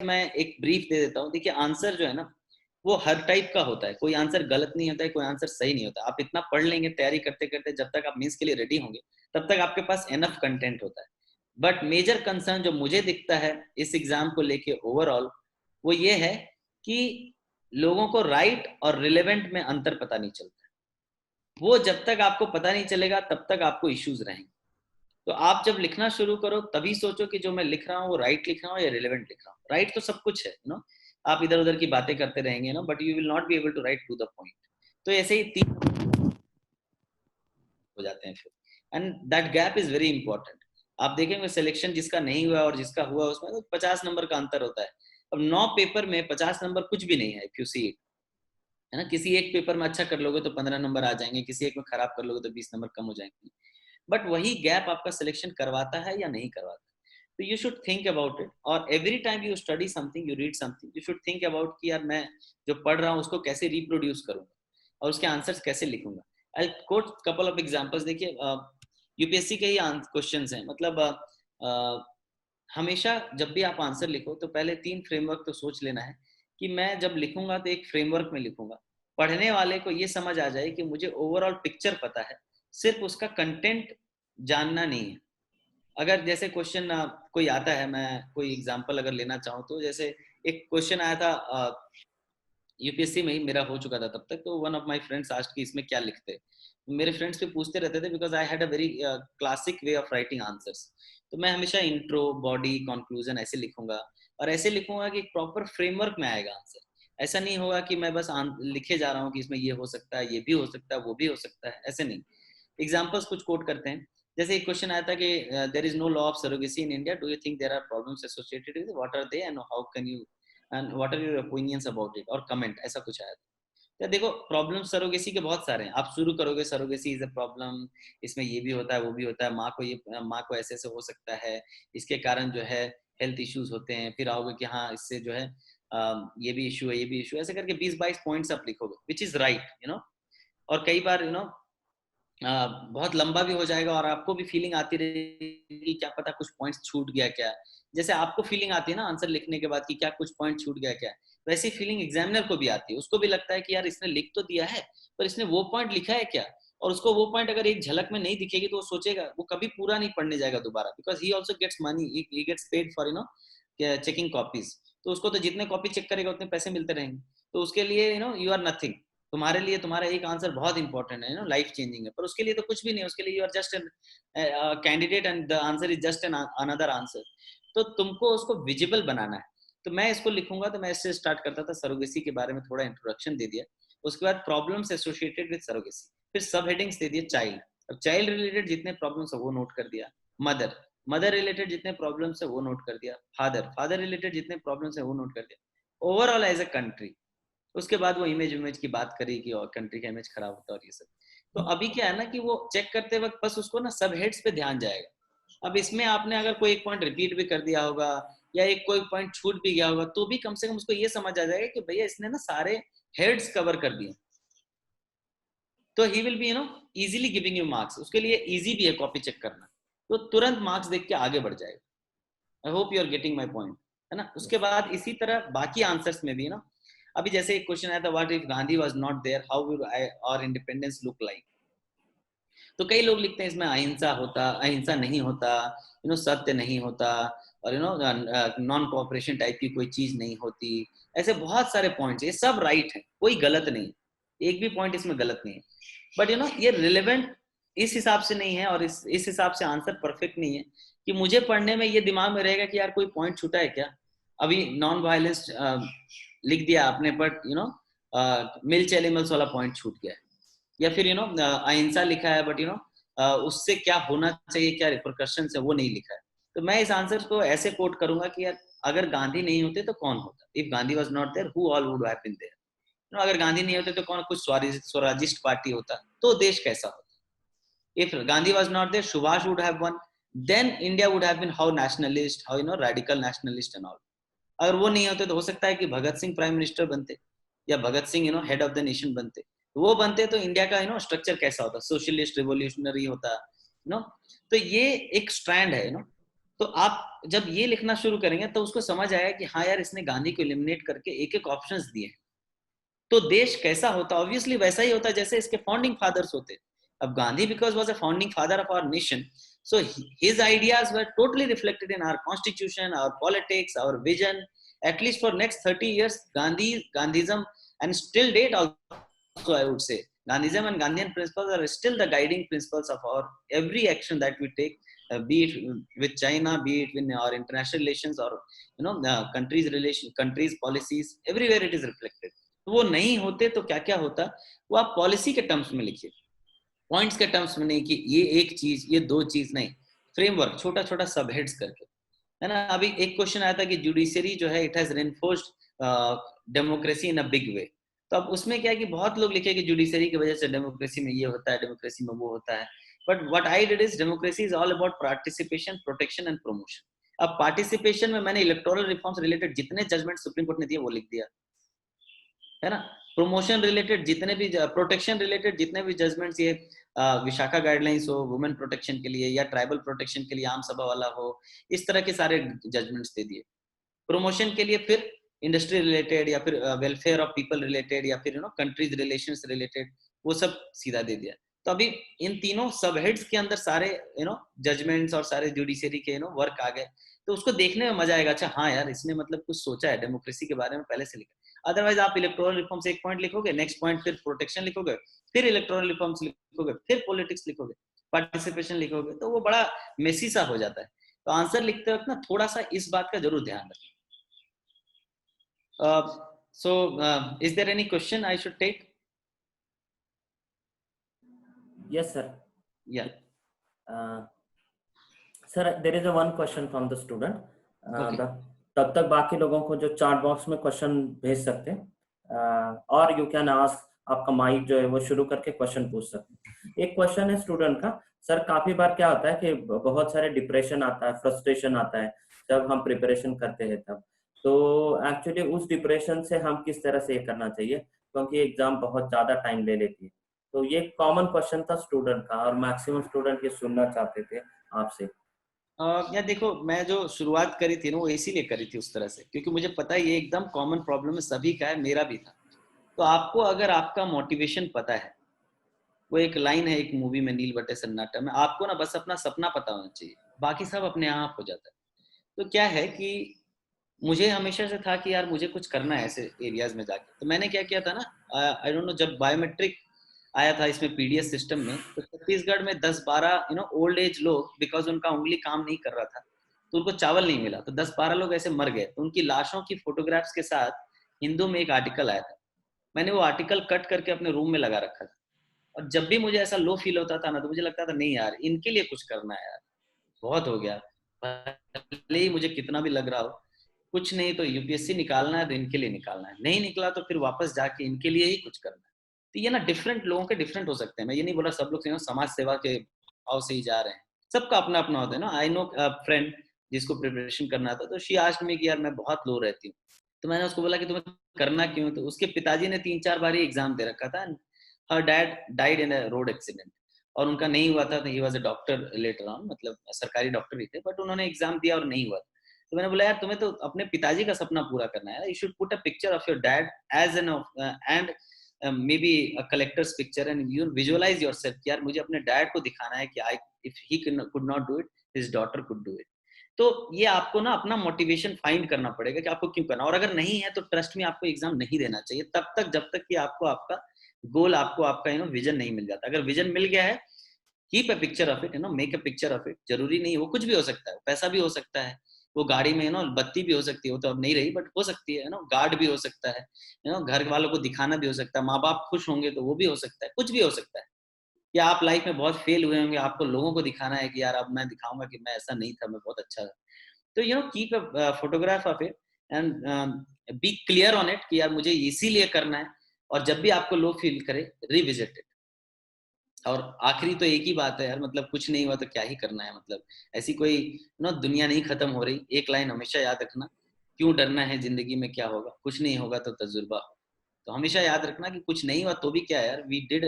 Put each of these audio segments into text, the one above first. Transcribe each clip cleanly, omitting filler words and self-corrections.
मैं एक ब्रीफ दे देता हूँ। देखिए आंसर जो है ना वो हर टाइप का होता है, कोई आंसर गलत नहीं होता है, कोई आंसर सही नहीं होता। आप इतना पढ़ लेंगे तैयारी करते करते, जब तक आप मीन्स के लिए रेडी होंगे तब तक आपके पास एनफ कंटेंट होता है। बट मेजर कंसर्न जो मुझे दिखता है इस एग्जाम को लेके ओवरऑल, वो ये है कि लोगों को राइट और रिलेवेंट में अंतर पता नहीं चलता है। वो जब तक आपको पता नहीं चलेगा तब तक आपको इश्यूज रहेंगे। तो आप जब लिखना शुरू करो तभी सोचो कि जो मैं लिख रहा हूँ वो राइट लिख रहा हूँ या रिलेवेंट लिख रहा हूँ। राइट तो सब कुछ है, आप इधर उधर की बातें करते रहेंगे but you will not be able to write to the point. तो ऐसे ही तीन हो जाते हैं फिर, and that gap is very important. आप देखेंगे सिलेक्शन जिसका नहीं हुआ और जिसका हुआ उसमें तो 50 नंबर का अंतर होता है। अब 9 पेपर में 50 नंबर कुछ भी नहीं है इफ यू सी इट, है ना। किसी एक पेपर में अच्छा कर लोगे तो 15 नंबर आ जाएंगे, किसी एक में खराब कर लोगे तो 20 नंबर कम हो जाएंगे। बट वही गैप आपका सिलेक्शन करवाता है या नहीं करवाता। तो you should think about it, और every time you study something, you read something, you should think about कि यार मैं जो पढ़ रहा हूँ उसको कैसे रिप्रोड्यूस करूंगा और उसके आंसर्स कैसे लिखूंगा। I quote couple of examples. देखिए यूपीएससी के ही क्वेश्चंस हैं, मतलब हमेशा जब भी आप आंसर लिखो तो पहले 3 फ्रेमवर्क तो सोच लेना है कि मैं जब लिखूंगा तो एक फ्रेमवर्क में लिखूंगा। पढ़ने वाले को ये समझ आ जाए कि मुझे ओवरऑल पिक्चर पता है, सिर्फ उसका कंटेंट जानना नहीं है। अगर जैसे क्वेश्चन कोई आता है, मैं कोई एग्जांपल अगर लेना चाहूँ तो जैसे एक क्वेश्चन आया था यूपीएससी में ही मेरा हो चुका था तब तक। तो one of my friends asked कि इसमें क्या लिखते हैं। मेरे फ्रेंड्स भी पूछते रहते थे because I had a very classic way of writing answers. तो मैं हमेशा इंट्रो, बॉडी, कंक्लूजन ऐसे लिखूंगा, और ऐसे लिखूंगा कि प्रॉपर फ्रेमवर्क में आएगा आंसर। ऐसा नहीं होगा कि मैं बस लिखे जा रहा हूँ कि इसमें ये हो सकता है, ये भी हो सकता है, वो भी हो सकता है, ऐसे नहीं। एग्जाम्पल्स कुछ कोट करते हैं। जैसे एक क्वेश्चन आया था कि there is no law of surrogacy in India, do you think there are problems associated with, what are they and how can you and what are your opinions about it, और comment, ऐसा कुछ आया था। तो देखो problem surrogacy के बहुत सारे हैं। आप शुरू करोगे सरोगेसी इज अ प्रॉब्लम, इसमें ये भी होता है वो भी होता है, माँ को ऐसे ऐसे हो सकता है, इसके कारण जो है हेल्थ इश्यूज होते हैं। फिर आओगे कि हाँ इससे जो है ये भी इशू है, ये भी इशू है, ऐसे करके 20-22 पॉइंट्स आप लिखोगे विच इज राइट, और कई बार बहुत लंबा भी हो जाएगा और आपको भी फीलिंग आती रहेगी क्या पता कुछ पॉइंट्स छूट गया क्या। जैसे आपको फीलिंग आती है ना आंसर लिखने के बाद कि क्या कुछ पॉइंट छूट गया क्या, वैसी फीलिंग एग्जामिनर को भी आती है। उसको भी लगता है कि यार इसने लिख तो दिया है पर इसने वो पॉइंट लिखा है क्या। और उसको वो पॉइंट अगर एक झलक में नहीं दिखेगी तो वो सोचेगा, वो कभी पूरा नहीं पढ़ने जाएगा दोबारा, because he also gets money, he gets paid for checking copies. तो उसको तो जितने कॉपी चेक करेगा उतने पैसे मिलते रहेंगे। तो उसके लिए यू आर नथिंग। तुम्हारे लिए तुम्हारा एक आंसर बहुत इंपॉर्टेंट है, लाइफ चेंजिंग है, पर उसके लिए तो कुछ भी नहीं है। उसके लिए you are just an candidate and the answer is just an another answer. तो तुमको उसको विजिबल बनाना है। तो मैं इसको लिखूंगा तो मैं इससे स्टार्ट करता था, सरोगेसी के बारे में थोड़ा इंट्रोडक्शन दे दिया, उसके बाद प्रॉब्लम्स एसोसिएटेड विद सरोगेसी, फिर सब हेडिंग्स दे दिए। चाइल्ड, अब चाइल्ड रिलेटेड जितने प्रॉब्लम्स है वो नोट कर दिया। मदर, मदर रिलेटेड जितने प्रॉब्लम्स है वो नोट कर दिया। फादर, फादर रिलेटेड जितने प्रॉब्लम्स है वो नोट कर दिया। ओवरऑल एज अ कंट्री, उसके बाद वो इमेज की बात करी कि और कंट्री का इमेज खराब होता है और ये सब। तो अभी क्या है ना कि वो चेक करते वक्त बस उसको ना सब हेड्स पे ध्यान जाएगा। अब इसमें आपने अगर कोई एक पॉइंट रिपीट भी कर दिया होगा या एक कोई पॉइंट छूट भी गया होगा तो भी कम से कम उसको ये समझ आ जाएगा कि भैया इसने ना सारे हेड्स कवर कर दिए। तो he will be easily giving you marks. उसके लिए इजी भी है कॉपी चेक करना, तो तुरंत मार्क्स देख के आगे बढ़ जाएगा। I hope you are getting my point, है ना। उसके बाद इसी तरह बाकी आंसर्स में भी अभी जैसे एक क्वेश्चन आया था, what if Gandhi was not there, how would our independence look like. तो कई लोग लिखते हैं इसमें अहिंसा होता, अहिंसा नहीं होता, सत्य नहीं होता, और नॉन कोऑपरेशन टाइप की कोई चीज नहीं होती। ऐसे बहुत सारे पॉइंट्स, ये सब राइट है, कोई गलत नहीं, एक भी पॉइंट इसमें गलत नहीं है। बट ये रिलेवेंट इस हिसाब से नहीं है, और इस हिसाब से आंसर परफेक्ट नहीं है कि मुझे पढ़ने में ये दिमाग में रहेगा कि यार कोई पॉइंट छूटा है क्या। अभी नॉन वायलेंस लिख दिया आपने, बट मिल एनिमल्स वाला पॉइंट छूट गया है। या फिर अहिंसा लिखा है बट उससे क्या होना चाहिए, क्या रिपरकशंस है, वो नहीं लिखा है। तो मैं इस आंसर को ऐसे कोट करूंगा कि यार अगर गांधी नहीं होते तो कौन होता, if Gandhi was not there who all would have been there. अगर गांधी नहीं होते तो कौन, कुछ स्वराजिस्ट पार्टी होता तो देश कैसा होता। if Gandhi was not there, Subhash would have won, then India would have been how nationalist, how radical nationalist and all. अगर वो नहीं होते तो हो सकता है कि भगत सिंह प्राइम मिनिस्टर बनते, या Bhagat Singh head of the nation बनते। तो वो बनते तो इंडिया का स्ट्रक्चर कैसा होता, सोशलिस्ट रिवोल्यूशनरी होता। तो ये एक स्ट्रैंड है। तो आप जब ये लिखना शुरू करेंगे तो उसको समझ आएगा कि हाँ यार, इसने गांधी को एलिमिनेट करके एक एक ऑप्शंस दिए, तो देश कैसा होता, ऑब्वियसली वैसा ही होता जैसे इसके फाउंडिंग फादर्स होते। अब Gandhi because was a founding father of our nation, so his ideas were totally reflected in our constitution, our politics, our vision. At least for next 30 years, Gandhism, and still date also, I would say, Gandhism and Gandhian principles are still the guiding principles of our every action that we take, be it with China, be it in our international relations, or countries policies, everywhere it is reflected. तो वो नहीं होते तो क्या क्या होता, वो आप पॉलिसी के टर्म्स में लिखिए, पॉइंट्स के टर्म्स में नहीं कि ये एक चीज, ये दो चीज नहीं, फ्रेमवर्क, छोटा छोटा सब हेड्स करके, है ना। अभी एक क्वेश्चन आया था कि जुडिशरी जो है it has reinforced democracy in a big way, तो अब उसमें क्या है कि बहुत लोग लिखे कि जुडिशरी की वजह से डेमोक्रेसी में ये होता है, डेमोक्रेसी में वो होता है, but what I did is democracy is all about participation, protection and promotion. अब पार्टिसिपेशन में मैंने इलेक्टोरल रिफॉर्म्स रिलेटेड जितने जजमेंट सुप्रीम कोर्ट ने दिए वो लिख दिया, है ना। प्रमोशन रिलेटेड जितने भी, प्रोटेक्शन रिलेटेड जितने भी जजमेंट्स, ये विशाखा गाइडलाइंस हो वुमेन प्रोटेक्शन के लिए, या ट्राइबल प्रोटेक्शन के लिए आम सभा वाला हो, इस तरह के सारे जजमेंट्स दे दिए। प्रमोशन के लिए फिर इंडस्ट्री रिलेटेड, या फिर वेलफेयर ऑफ पीपल रिलेटेड, या फिर कंट्रीज रिलेशंस रिलेटेड, वो सब सीधा दे दिया। तो अभी इन तीनों सब हेड्स के अंदर सारे जजमेंट्स और सारे जुडिशरी के वर्क आ गए, तो उसको देखने में मजा आएगा, अच्छा हाँ यार, इसने मतलब कुछ सोचा है डेमोक्रेसी के बारे में पहले से लिखा। अदरवाइज आप इलेक्टोरल रिफॉर्म्स एक पॉइंट लिखोगे, नेक्स्ट पॉइंट फिर प्रोटेक्शन लिखोगे, फिर इलेक्टोरल रिफॉर्म्स लिखोगे, फिर पॉलिटिक्स लिखोगे, पार्टिसिपेशन लिखोगे, तो वो बड़ा मेसी सा हो जाता है। तो आंसर लिखते वक्त ना थोड़ा सा इस बात का जरूर ध्यान रखें। So is there any question I should take? Yes sir. Yeah. Sir, there is a one question from the student. Okay. तब तक बाकी लोगों को जो चार्ट बॉक्स में क्वेश्चन भेज सकते हैं, और यू कैन आस्क, आपका माइक जो है वो शुरू करके क्वेश्चन पूछ सकते हैं। एक क्वेश्चन है स्टूडेंट का, सर काफी बार क्या होता है कि बहुत सारे डिप्रेशन आता है, फ्रस्ट्रेशन आता है जब हम प्रिपरेशन करते हैं तब, तो एक्चुअली उस डिप्रेशन से हम किस तरह से ये करना चाहिए, क्योंकि एग्जाम बहुत ज्यादा टाइम ले लेती है। तो ये कॉमन क्वेश्चन था स्टूडेंट का, और मैक्सिमम स्टूडेंट ये सुनना चाहते थे आपसे। या देखो, मैं जो शुरुआत करी थी ना वो इसीलिए करी थी उस तरह से, क्योंकि मुझे पता है ये एकदम कॉमन प्रॉब्लम है, सभी का है, मेरा भी था। तो आपको अगर आपका मोटिवेशन पता है, वो एक लाइन है एक मूवी में, नील बटे सन्नाटा में, आपको ना बस अपना सपना पता होना चाहिए, बाकी सब अपने आप हो जाता है। तो क्या है कि मुझे हमेशा से था कि यार मुझे कुछ करना है ऐसे एरियाज में जाके, तो मैंने क्या किया था ना, आई डोंट नो, जब बायोमेट्रिक आया था इसमें पीडीएस सिस्टम में, तो छत्तीसगढ़ में 10-12 ओल्ड एज लोग, बिकॉज उनका उंगली काम नहीं कर रहा था, तो उनको चावल नहीं मिला, तो 10-12 लोग ऐसे मर गए। तो उनकी लाशों की फोटोग्राफ्स के साथ हिंदू में एक आर्टिकल आया था, मैंने वो आर्टिकल कट करके अपने रूम में लगा रखा था। और जब भी मुझे ऐसा लो फील होता था ना, तो मुझे लगता था नहीं यार, इनके लिए कुछ करना है यार, बहुत हो गया, भले ही मुझे कितना भी लग रहा हो, कुछ नहीं तो यूपीएससी निकालना है तो इनके लिए निकालना है, नहीं निकला तो फिर वापस जाके इनके लिए ही कुछ करना है। तो ये ना डिफरेंट लोगों के डिफरेंट हो सकते हैं, मैं ये नहीं बोला सब लोग समाज सेवा के भाव से ही जा रहे हैं, सबका अपना अपना होता है ना। आई नो फ्रेंड जिसको प्रिपरेशन करना था, तो शी आस्क्ड मी कि यार मैं बहुत लो रहती हूँ, तो मैंने उसको बोला कि तुम्हें करना क्यों, तो उसके पिताजी ने 3-4 बार ही एग्जाम दे रखा था, हर dad died in a road accident, और उनका नहीं हुआ था, he was a doctor later on, मतलब सरकारी डॉक्टर ही थे, बट उन्होंने एग्जाम दिया और नहीं हुआ। तो मैंने बोला यार तुम्हें तो अपने पिताजी का सपना पूरा करना है, you should put a picture of your dad as an and maybe a collector's picture, and you visualize yourself, यार मुझे अपने डैड को दिखाना है कि I if he could not do it, his daughter could do it. तो ये आपको ना अपना मोटिवेशन फाइंड करना पड़ेगा कि आपको क्यों करना, और अगर नहीं है तो ट्रस्ट में आपको एग्जाम नहीं देना चाहिए तब तक जब तक कि आपको आपका गोल, आपको आपका विजन नहीं मिल जाता। अगर विजन मिल गया है, keep a picture of it, make a picture of it. जरूरी नहीं, वो कुछ भी हो सकता है, पैसा भी हो सकता है, वो गाड़ी में बत्ती भी हो सकती है, वो तो अब नहीं रही बट हो सकती है ना, गार्ड भी हो सकता है घर वालों को दिखाना भी हो सकता है, माँ बाप खुश होंगे तो वो भी हो सकता है, कुछ भी हो सकता है। या आप लाइफ में बहुत फेल हुए होंगे, आपको लोगों को दिखाना है कि यार अब मैं दिखाऊंगा कि मैं ऐसा नहीं था, मैं बहुत अच्छा था। तो keep a photograph of it and be clear on it कि यार मुझे इसीलिए करना है, और जब भी आपको लो फील करे रिविजिट इट। और आखिरी तो एक ही बात है यार, मतलब कुछ नहीं हुआ तो क्या ही करना है, मतलब ऐसी कोई दुनिया नहीं खत्म हो रही। एक लाइन हमेशा याद रखना, क्यों डरना है, जिंदगी में क्या होगा, कुछ नहीं होगा तो तजुर्बा हो। तो हमेशा याद रखना कि कुछ नहीं हुआ तो भी क्या है यार, वी डिड,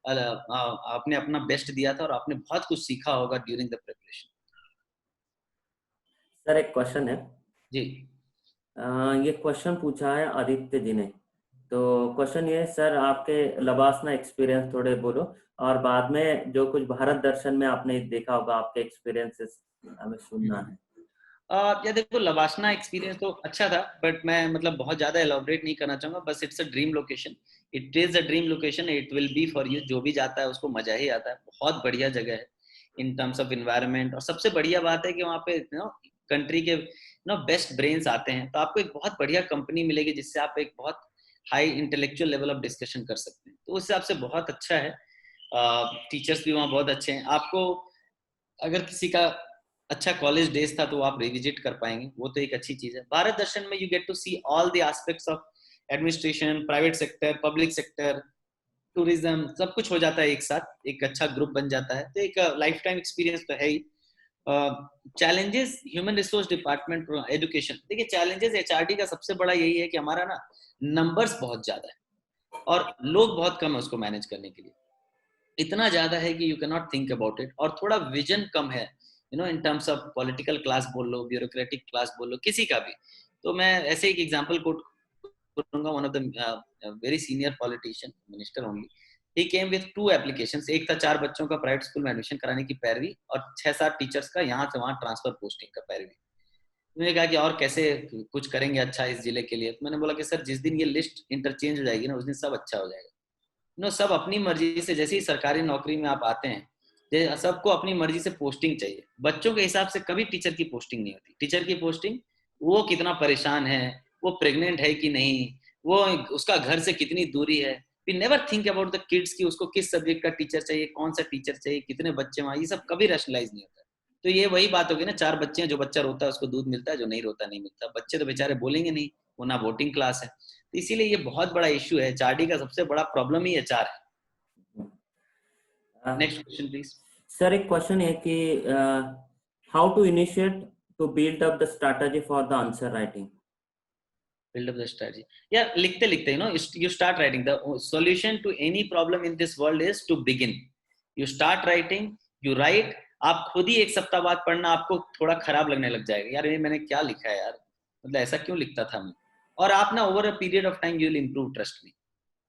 आपने अपना बेस्ट दिया था और आपने बहुत कुछ सीखा होगा ड्यूरिंग द प्रिपरेशन। सर एक क्वेश्चन है। जी। ये क्वेश्चन पूछा है आदित्य जी ने। तो क्वेश्चन ये है सर, आपके लबासना एक्सपीरियंस थोड़े बोलो, और बाद में जो कुछ भारत दर्शन में आपने देखा होगा आपके एक्सपीरियंसेस हमें सुनना है। या देखो, लवासना एक्सपीरियंस तो अच्छा था, बट मैं मतलब बहुत ज्यादा एलोबरेट नहीं करना चाहूंगा। बस it's a dream location, it is a dream location, it will be for you. जो भी जाता है उसको मजा ही आता है। बहुत बढ़िया जगह है इन टर्म्स ऑफ इन्वायरमेंट, और सबसे बढ़िया बात है कि वहाँ पे कंट्री के बेस्ट ब्रेन्स आते हैं, तो आपको एक बहुत बढ़िया कंपनी मिलेगी जिससे आप एक बहुत high intellectual level of discussion कर सकते हैं। तो उस हिसाब से बहुत अच्छा है। टीचर्स भी वहाँ बहुत अच्छे हैं। आपको अगर किसी का अच्छा कॉलेज डेज था तो आप रिविजिट कर पाएंगे, वो तो एक अच्छी चीज है। भारत दर्शन में you get to see all the aspects of administration, private sector, public sector, tourism, सब कुछ हो जाता है एक साथ, एक अच्छा ग्रुप बन जाता है। तो एक लाइफ टाइम एक्सपीरियंस तो है ही। Challenges human resource department education, देखिए चैलेंजेस एचआरडी का सबसे बड़ा यही है कि हमारा ना नंबर्स बहुत ज्यादा है और लोग बहुत कम है उसको मैनेज करने के लिए। इतना ज्यादा है कि you can not think about it, और थोड़ा विजन कम है in terms of political class बोल लो, ब्यूरोक्रेटिक क्लास बोल लो, किसी का भी। तो मैं ऐसे एक एग्जांपल कोट करूंगा। One of the very senior politician, minister only, he came with 2 applications. एक था 4 बच्चों का प्राइवेट स्कूल में एडमिशन कराने की पैरवी, और 6-7 टीचर्स का यहाँ से वहाँ ट्रांसफर पोस्टिंग का पैरवी। मैंने कहा कि और कैसे कुछ करेंगे अच्छा इस जिले के लिए। तो मैंने बोला कि सर जिस दिन ये लिस्ट इंटरचेंज हो जाएगी ना, उस दिन सब अच्छा हो जाएगा। सब अपनी मर्जी से, जैसे ही सरकारी नौकरी में आप आते हैं, सबको अपनी मर्जी से पोस्टिंग चाहिए। बच्चों के हिसाब से कभी टीचर की पोस्टिंग नहीं होती। टीचर की पोस्टिंग, वो कितना परेशान है, वो प्रेग्नेंट है कि नहीं, वो उसका घर से कितनी दूरी है। We never think about the kids की उसको किस सब्जेक्ट का टीचर चाहिए, कौन सा टीचर चाहिए, कितने बच्चे वहां, ये सब कभी रैशनलाइज नहीं होता। तो ये वही बात होगी ना, 4 बच्चे हैं, जो बच्चा रोता है उसको दूध मिलता है, जो नहीं रोता नहीं मिलता। बच्चे तो बेचारे बोलेंगे नहीं, वो ना वोटिंग क्लास है। तो इसीलिए ये बहुत बड़ा इश्यू है। एचआरडी का सबसे बड़ा प्रॉब्लम ही एचआर है। Next question please. सर एक क्वेश्चन है कि how to initiate to build up the strategy for the answer writing. Build up the strategy. या लिखते लिखते you start writing. The solution to any problem in this world is to begin. You start writing, you write. आप खुद ही एक सप्ताह बाद पढ़ना आपको थोड़ा खराब लगने लग जाएगा, यार ये मैंने क्या लिखा है यार, मतलब ऐसा क्यों लिखता था मैं। और आप ना over a period of time you will improve, trust me.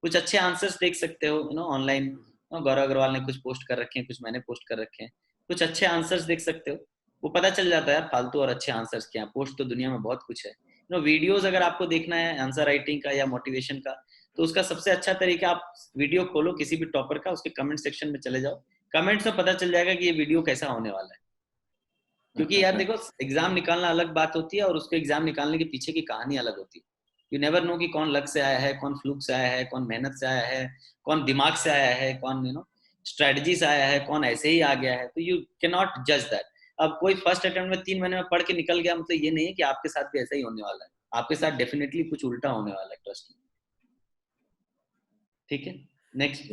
कुछ अच्छे आंसर्स देख सकते हो ऑनलाइन। गौरव अग्रवाल ने कुछ पोस्ट कर रखे हैं, कुछ मैंने पोस्ट कर रखे हैं। कुछ अच्छे आंसर्स देख सकते हो, वो पता चल जाता है यार फालतू और अच्छे आंसर्स क्या है। पोस्ट तो दुनिया में बहुत कुछ है। वीडियोस अगर आपको देखना है आंसर राइटिंग का या मोटिवेशन का, तो उसका सबसे अच्छा तरीका, आप वीडियो खोलो किसी भी टॉपर का, उसके कमेंट सेक्शन में चले जाओ, कमेंट्स में पता चल जाएगा कि ये वीडियो कैसा होने वाला है। क्योंकि यार देखो, एग्जाम निकालना अलग बात होती है और उसको एग्जाम निकालने के पीछे की कहानी अलग होती है। यू नेवर नो कि कौन लक से आया है, कौन फ्लूक से आया है, कौन मेहनत से आया है, कौन दिमाग से आया है, कौन स्ट्रेटजी से आया है, कौन ऐसे ही आ गया है। तो यू कैन नॉट जज दैट। अब कोई फर्स्ट अटेम्प्ट में 3 महीने में पढ़ के निकल गया, मतलब ये नहीं है कि आपके साथ भी ऐसा ही होने वाला है। आपके साथ डेफिनेटली कुछ उल्टा होने वाला है, ट्रस्ट में। ठीक है, नेक्स्ट।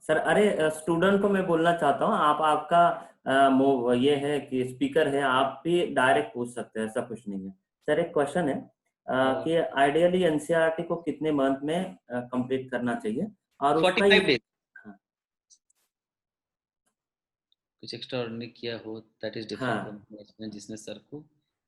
सर अरे स्टूडेंट को मैं बोलना चाहता हूँ, आप आपका ये है कि स्पीकर है, आप भी डायरेक्ट पूछ सकते हैं, ऐसा कुछ नहीं है। सर एक क्वेश्चन है कि आइडियली एनसीईआरटी को कितने मंथ में कंप्लीट करना चाहिए, और उसका 45 डेज। हाँ, कुछ एक्स्ट्रा ऑर्डिनरी किया हो दैट इज डिफरेंट हाँ, फ्रॉम जिसने सर को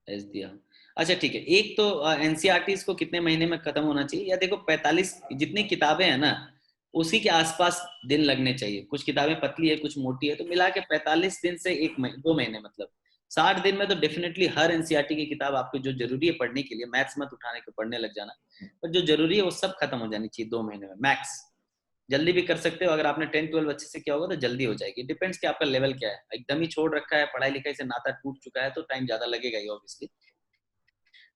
एज दिया हो। अच्छा ठीक है, एक तो एनसीईआरटी को कितने महीने में खत्म होना चाहिए, या देखो 45 जितनी किताबें हैं ना, उसी के आसपास दिन लगने चाहिए। कुछ किताबें पतली है, कुछ मोटी है, तो मिला के 45 दिन से 2 महीने, मतलब 60 दिन में तो डेफिनेटली हर एनसीईआरटी की किताब आपको जो जरूरी है पढ़ने के लिए, मैथ्स मत उठाने के पढ़ने लग जाना, पर जो जरूरी है वो सब खत्म हो जानी चाहिए 2 महीने में मैक्स। जल्दी भी कर सकते हो, अगर आपने 10-12 अच्छे से किया होगा तो जल्दी हो जाएगी। डिपेंड्स कि आपका लेवल क्या है। एकदम ही छोड़ रखा है, पढ़ाई लिखाई से नाता टूट चुका है, तो टाइम ज्यादा लगेगा ही ऑब्वियसली।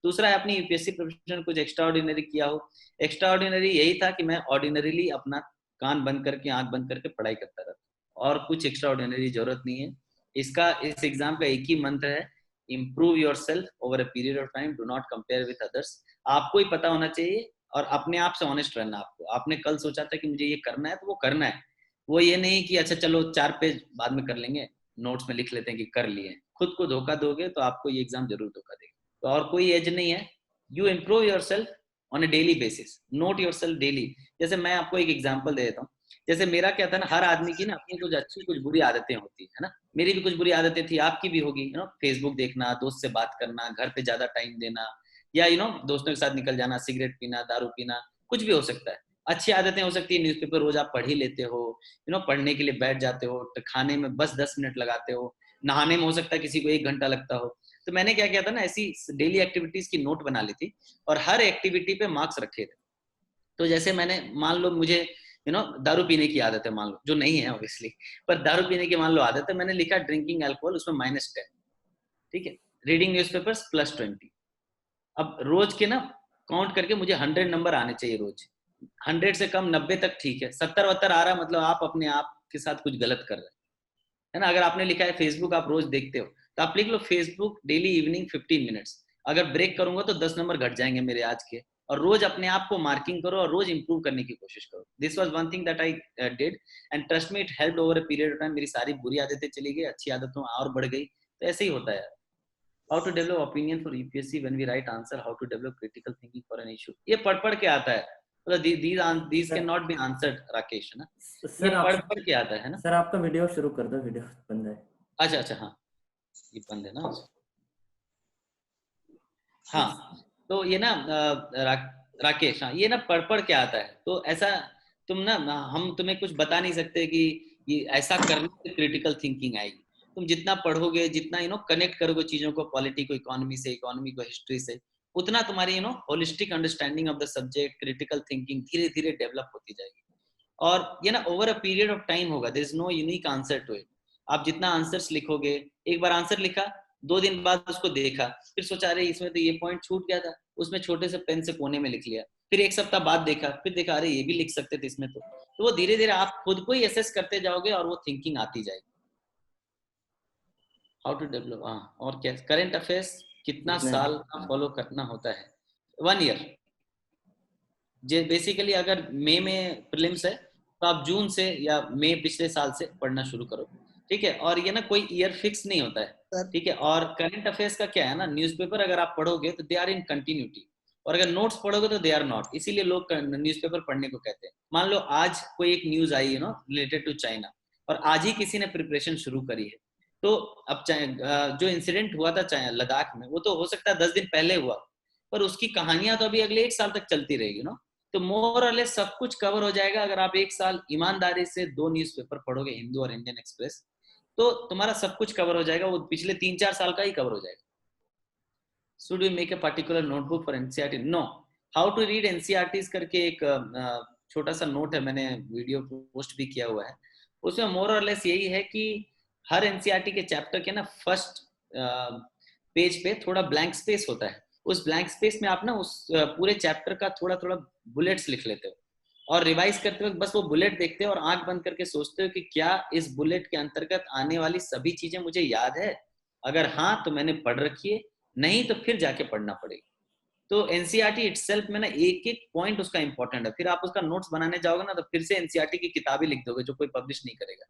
दूसरा है अपनी यूपीएससी प्रिपरेशन कुछ एक्स्ट्रा ऑर्डिनरी किया हो। एक्स्ट्रा ऑर्डिनरी यही था कि मैं ऑर्डिनरीली अपना कान बंद करके आंख बंद करके पढ़ाई करता रहता, और कुछ एक्स्ट्रा ऑर्डिनरी जरूरत नहीं है। इस एग्जाम का एक ही मंत्र है, improve your self over a period of time, do not compare with others. आपको ही पता होना चाहिए, और अपने आप से ऑनेस्ट रहना। आपको, आपने कल सोचा था कि मुझे ये करना है तो वो करना है। वो ये नहीं कि अच्छा चलो 4 पेज बाद में कर लेंगे, नोट्स में लिख लेते हैं कि कर लिए। खुद को धोखा दोगे तो आपको ये एग्जाम जरूर धोखा देगा। तो और कोई एज नहीं है। You improve your self on A daily basis, not your self daily. जैसे मैं आपको एक एग्जाम्पल दे देता हूँ, जैसे मेरा क्या था ना, हर आदमी की ना अपनी कुछ अच्छी कुछ बुरी आदतें होती है ना। मेरी भी कुछ बुरी आदतें थी, आपकी भी होगी, फेसबुक देखना, दोस्त से बात करना, घर पे ज्यादा टाइम देना, या दोस्तों के साथ निकल जाना, सिगरेट पीना, दारू पीना, कुछ भी हो सकता है। अच्छी आदतें हो सकती है, न्यूज़पेपर रोज आप पढ़ ही लेते हो, पढ़ने के लिए बैठ जाते हो, तो खाने में बस 10 मिनट लगाते हो, नहाने में हो सकता है किसी को 1 घंटा लगता हो। तो मैंने क्या किया था ना, ऐसी डेली एक्टिविटीज की नोट बना ली थी और हर एक्टिविटी पे मार्क्स रखे थे। तो जैसे मैंने, मान लो मुझे दारू पीने की आदत है, मान लो, जो नहीं है ऑब्वियसली, पर दारू पीने की मान लो आदत है, मैंने लिखा ड्रिंकिंग अल्कोहल, उसमें -10, ठीक है, रीडिंग न्यूज़पेपर्स +20। अब रोज के ना काउंट करके मुझे 100 नंबर आने चाहिए रोज। 100 से कम 90 तक ठीक है, 70-72 आ रहा है मतलब आप अपने आप के साथ कुछ गलत कर रहे हैं, है ना। अगर आपने लिखा है फेसबुक आप रोज देखते हो, तो आप लिख लो फेसबुक डेली इवनिंग 15 मिनट्स। अगर ब्रेक करूंगा तो 10 नंबर घट जाएंगे मेरे आज के। और रोज अपने आप को मार्किंग करो और रोज इंप्रूव करने की कोशिश करो। This was one thing that I did, and trust me, it helped over a period of time. मेरी सारी बुरी आदतें चली गई, अच्छी आदतों और बढ़ गई। तो ऐसे ही होता है। How to develop opinion for UPSC when we write answer, how to develop critical thinking for an issue. ये पढ़ के आता है, मतलब these can not be answered Rakesh, है ना। ये सर आप पढ़ के आता है ना। सर आपका वीडियो शुरू कर दो, वीडियो बंद है। अच्छा अच्छा, हाँ ये बंद है ना। हाँ, तो ये ना राकेश, हाँ, ये ना पढ़ के आता है। तो ऐसा तुम ना, हम तुम्हें कुछ बता नहीं सकते कि ये ऐसा करने से क्रिटिकल थिंकिंग आएगी। तुम जितना पढ़ोगे, जितना कनेक्ट करोगे चीजों को, पॉलिटी को इकोनॉमी से, इकोनॉमी को हिस्ट्री से, उतना तुम्हारी holistic understanding of the subject, critical thinking धीरे धीरे डेवलप होती जाएगी। और ये ना over a period of time होगा, there is no unique answer to it. आप जितना आंसर्स लिखोगे, एक बार आंसर लिखा, 2 दिन बाद उसको देखा, फिर सोचा अरे इसमें तो ये पॉइंट छूट गया था, उसमें छोटे से पेन से कोने में लिख लिया। फिर एक सप्ताह बाद देखा, फिर देखा अरे ये भी लिख सकते थे इसमें। तो वो धीरे धीरे आप खुद को ही एसेस करते जाओगे और वो थिंकिंग आती जाएगी। हाउ टू डेवलप, हाँ, और क्या, करंट अफेयर्स कितना कितने साल का फॉलो करना होता है? 1 ईयर। जे बेसिकली अगर मई में प्रीलिम्स है, तो आप जून से या मई पिछले साल से पढ़ना शुरू करो, ठीक है। और ये ना कोई ईयर फिक्स नहीं होता है, सर ठीक है। और करंट अफेयर्स का क्या है ना, न्यूज़पेपर अगर आप पढ़ोगे तो दे आर इन कंटिन्यूटी, और अगर नोट्स पढ़ोगे तो दे आर नॉट। इसीलिए लोग न्यूज़पेपर पढ़ने को कहते हैं। मान लो आज कोई एक न्यूज आई रिलेटेड टू चाइना, और आज ही किसी ने प्रिपरेशन शुरू करी है, तो अब जो इंसिडेंट हुआ था लद्दाख में, वो तो हो सकता है 10 दिन पहले हुआ, पर उसकी कहानियां तो अभी अगले 1 साल तक चलती रहेगी ना। तो मोर और लेस सब कुछ कवर हो जाएगा अगर आप 1 साल ईमानदारी से 2 न्यूज़पेपर पढ़ोगे, हिंदू और इंडियन एक्सप्रेस, तो तुम्हारा सब कुछ कवर हो जाएगा, वो पिछले 3-4 साल का ही कवर हो जाएगा। Should you make a particular notebook for NCERT? No. How to read NCERTs करके एक छोटा सा नोट है, मैंने वीडियो पोस्ट भी किया हुआ है। उसमें मोर और लेस यही है कि हर एनसीईआरटी के चैप्टर के ना फर्स्ट पेज पे थोड़ा ब्लैंक स्पेस होता है। उस ब्लैंक स्पेस में आप ना उस पूरे चैप्टर का थोड़ा थोड़ा बुलेट्स लिख लेते हो, और रिवाइज करते वक्त बस वो बुलेट देखते हो और आंख बंद करके सोचते हो कि क्या इस बुलेट के अंतर्गत आने वाली सभी चीजें मुझे याद है। अगर हाँ तो मैंने पढ़ रखी है, नहीं तो फिर जाके पढ़ना पड़ेगा। तो एनसीईआरटी इटसेल्फ में ना एक एक पॉइंट उसका इंपॉर्टेंट है। फिर आप उसका नोट्स बनाने जाओगे ना, तो फिर से एनसीईआरटी की किताबें लिख दोगे जो कोई पब्लिश नहीं करेगा,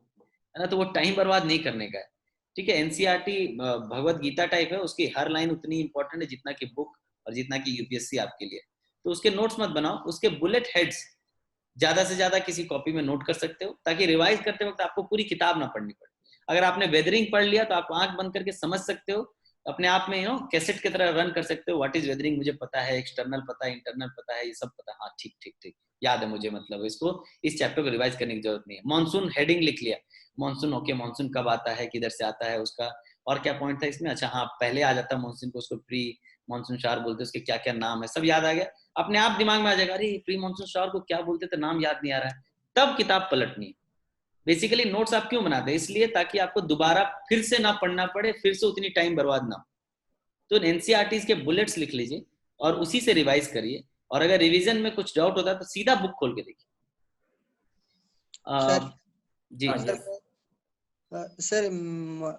है ना। तो वो टाइम बर्बाद नहीं करने का है, ठीक है। एनसीईआरटी भगवत गीता टाइप है, उसकी हर लाइन उतनी इंपॉर्टेंट है जितना कि बुक और जितना कि यूपीएससी आपके लिए। तो उसके नोट्स मत बनाओ, उसके बुलेट हेड्स ज्यादा से ज्यादा किसी कॉपी में नोट कर सकते हो, ताकि रिवाइज करते वक्त आपको पूरी किताब ना पढ़नी पड़े। अगर आपने वेदरिंग पढ़ लिया तो आप आंख बंद करके समझ सकते हो, अपने आप में कैसेट की तरह रन कर सकते हो। व्हाट इज वेदरिंग मुझे पता है, एक्सटर्नल पता है, इंटरनल पता है, ये सब पता है, हाँ ठीक ठीक ठीक याद है मुझे, मतलब इसको, इस चैप्टर को रिवाइज करने की जरूरत नहीं है। मानसून हेडिंग लिख लिया, मानसून, ओके, मानसून कब आता है, किधर से आता है उसका, और क्या पॉइंट था इसमें, अच्छा हाँ पहले आ जाता है मानसून को, उसको प्री मानसून शावर बोलते हैं, उसके क्या क्या नाम है सब याद आ गया, अपने आप दिमाग में आ जाएगा, अरे प्री मानसून शावर को क्या बोलते थे, नाम याद नहीं आ रहा है। तब किताब पलटनी है। बेसिकली नोट्स आप क्यों बनाते हैं? इसलिए ताकि आपको दोबारा फिर से ना पढ़ना पड़े, फिर से उतनी टाइम बर्बाद ना हो। तो एनसीईआरटी के बुलेट्स लिख लीजिए और उसी से रिवाइज करिए, और अगर रिवीजन में कुछ डाउट होता है तो सीधा बुक खोल के देखिए। सर जी हाँ, sir yes. Sir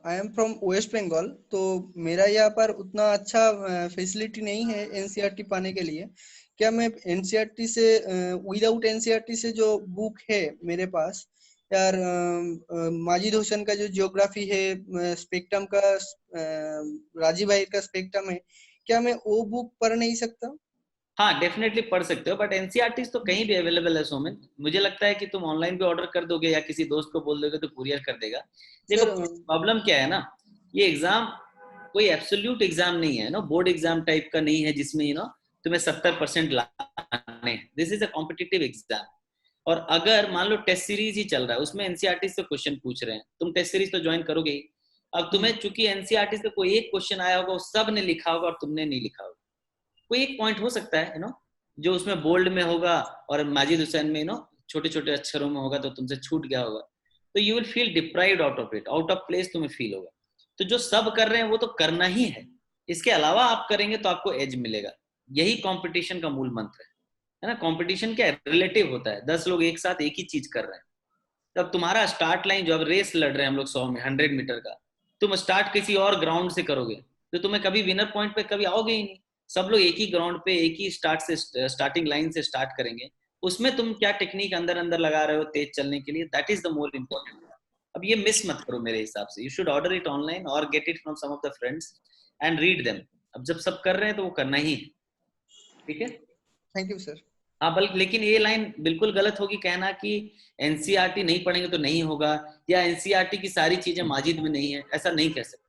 I am from West Bengal, तो मेरा यहाँ पर उतना अच्छा फैसिलिटी नहीं है एनसीईआरटी पाने के लिए। क्या मैं एनसीईआरटी से विदाउट एनसीईआरटी से जो बुक है मेरे पास, यार माजिद हुसैन का जो जियोग्राफी है, स्पेक्ट्रम का, राजीव भाई का स्पेक्ट्रम है, क्या मैं वो बुक पढ़ नहीं सकता? हाँ डेफिनेटली पढ़ सकते हो, बट एनसीईआरटी तो कहीं भी अवेलेबल है सोमिन। मुझे लगता है कि तुम ऑनलाइन भी ऑर्डर कर दोगे या किसी दोस्त को बोल दोगे तो कुरियर कर देगा। देखो सर प्रॉब्लम क्या है ना, ये एग्जाम कोई एब्सोल्यूट एग्जाम नहीं है ना, बोर्ड एग्जाम टाइप का नहीं है जिसमें तुम्हें 70% लाने हैं। This is a competitive exam. और अगर मान लो टेस्ट सीरीज ही चल रहा है, उसमें एनसीईआरटी से क्वेश्चन पूछ रहे हैं, तुम टेस्ट सीरीज तो ज्वाइन करोगे ही। अब तुम्हें चूंकि एनसीईआरटी से कोई एक क्वेश्चन आया होगा, सब ने लिखा होगा और तुमने नहीं लिखा होगा, कोई एक पॉइंट हो सकता है जो उसमें बोल्ड में होगा और माजिद हुसैन में छोटे छोटे अक्षरों में होगा, तो तुमसे छूट गया होगा, तो you will feel deprived out of it, out of place तुम्हें फील होगा। तो जो सब कर रहे हैं वो तो करना ही है, इसके अलावा आप करेंगे तो आपको एज मिलेगा। यही कंपटीशन का मूल मंत्र है ना। कंपटीशन क्या है, रिलेटिव होता है। 10 लोग एक साथ एक ही चीज कर रहे हैं, तब तुम्हारा स्टार्ट लाइन जो अब रेस लड़ रहे हैं हम लोग 100 में 100 मीटर का, तुम स्टार्ट किसी और ग्राउंड से करोगे तो तुम्हें कभी विनर पॉइंट पे कभी आओगे ही नहीं। सब लोग एक ही ग्राउंड पे एक ही स्टार्टिंग लाइन से स्टार्ट करेंगे। उसमें तुम क्या टेक्निक अंदर अंदर लगा रहे हो तेज चलने के लिए, that is the more important. अब ये मिस मत करो मेरे हिसाब से। You should order it online और get it from some of the friends and read them. अब जब सब कर रहे हैं तो वो करना ही है, ठीक है। Thank you sir. हाँ, बल्कि लेकिन ये लाइन बिल्कुल गलत होगी कहना कि एनसीईआरटी नहीं पढ़ेंगे तो नहीं होगा, या एनसीईआरटी की सारी चीजें माजिद में नहीं है, ऐसा नहीं कह सकते।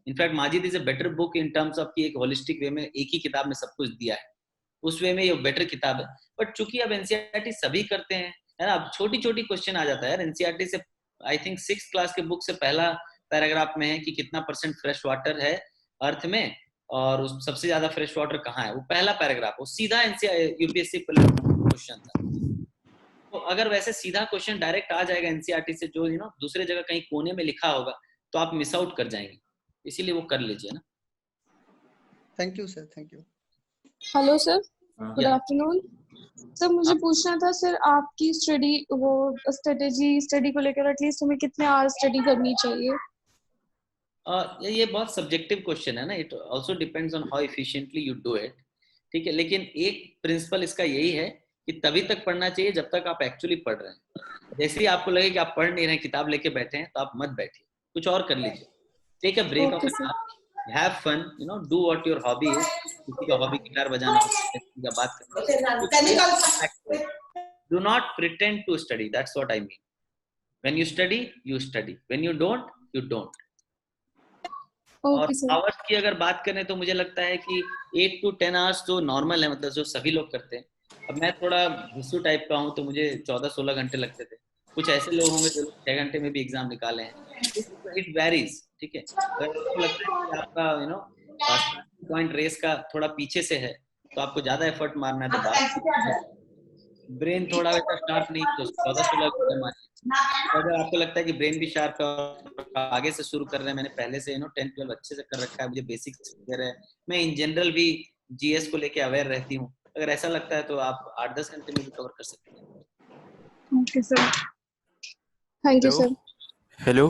In fact Majid is a better book in terms of कि एक होलिस्टिक वे में एक ही किताब में सब कुछ दिया है, उस वे में ये बेटर किताब है। बट चूंकि अब एनसीईआरटी सभी करते हैं, है ना, अब छोटी छोटी क्वेश्चन आ जाता है यार एनसीईआरटी से। आई थिंक 6th क्लास के बुक से पहला पैराग्राफ में है कि कितना % फ्रेश वाटर है अर्थ में, और उस सबसे ज्यादा फ्रेश वाटर कहाँ है, वो पहला पैराग्राफ, वो सीधा यूपीएससी क्वेश्चन था। तो अगर वैसे सीधा क्वेश्चन डायरेक्ट आ जाएगा एनसीईआरटी से, जो दूसरे जगह कहीं कोने में लिखा होगा, तो आप मिस आउट कर जाएंगे। इसीलिए वो कर लीजिए ना। Thank you sir, thank you. Hello sir, good Yeah. Afternoon. Sir मुझे पूछना था सर, आपकी स्टडी को लेकर एटलीस्ट हमें कितने आवर स्टडी करनी चाहिए? ये बहुत सब्जेक्टिव क्वेश्चन है ना, it also depends on how efficiently you do it, ठीक है। लेकिन एक प्रिंसिपल इसका यही है कि तभी तक पढ़ना चाहिए जब तक आप एक्चुअली पढ़ रहे हैं। जैसे ही आपको लगे कि आप पढ़ नहीं रहे हैं, किताब लेके बैठे हैं, तो आप मत बैठिए, कुछ और कर लीजिए। Take a break off Okay, sir. Have fun, do what your hobby is. किसी का हॉबी गिटार बजाना हो, किसी का बात करना। Do not pretend to study, that's what I mean. When you study you study, when you don't you don't. और Okay, sir. Hours की अगर बात करें तो मुझे लगता है कि 8 to 10 आवर्स जो नॉर्मल है, मतलब जो सभी लोग करते हैं। अब मैं थोड़ा घुस्सू टाइप का हूँ, तो मुझे 14-16 घंटे लगते थे। कुछ ऐसे लोग होंगे जो 6 घंटे में भी एग्जाम निकाले हैं। इट वेरीज, ठीक है। अगर आपको लगता है कि आपका पॉइंट रेस का थोड़ा पीछे से है, तो आपको ज्यादा एफर्ट मारना है, तो बात ब्रेन थोड़ा वैसा शार्प नहीं, तो 14-16 घंटे मारिए। अगर आपको लगता है कि ब्रेन भी शार्प है और आगे से शुरू कर रहे हैं, मैंने पहले से 10-12 अच्छे से कर रखा है, मुझे बेसिक्स वगैरह है, मैं इन जनरल भी जीएस को लेके अवेयर रहती हूँ, अगर ऐसा लगता है तो आप 8-10 घंटे में भी कवर कर सकते हैं। Okay, sir. Thank you, sir. Hello,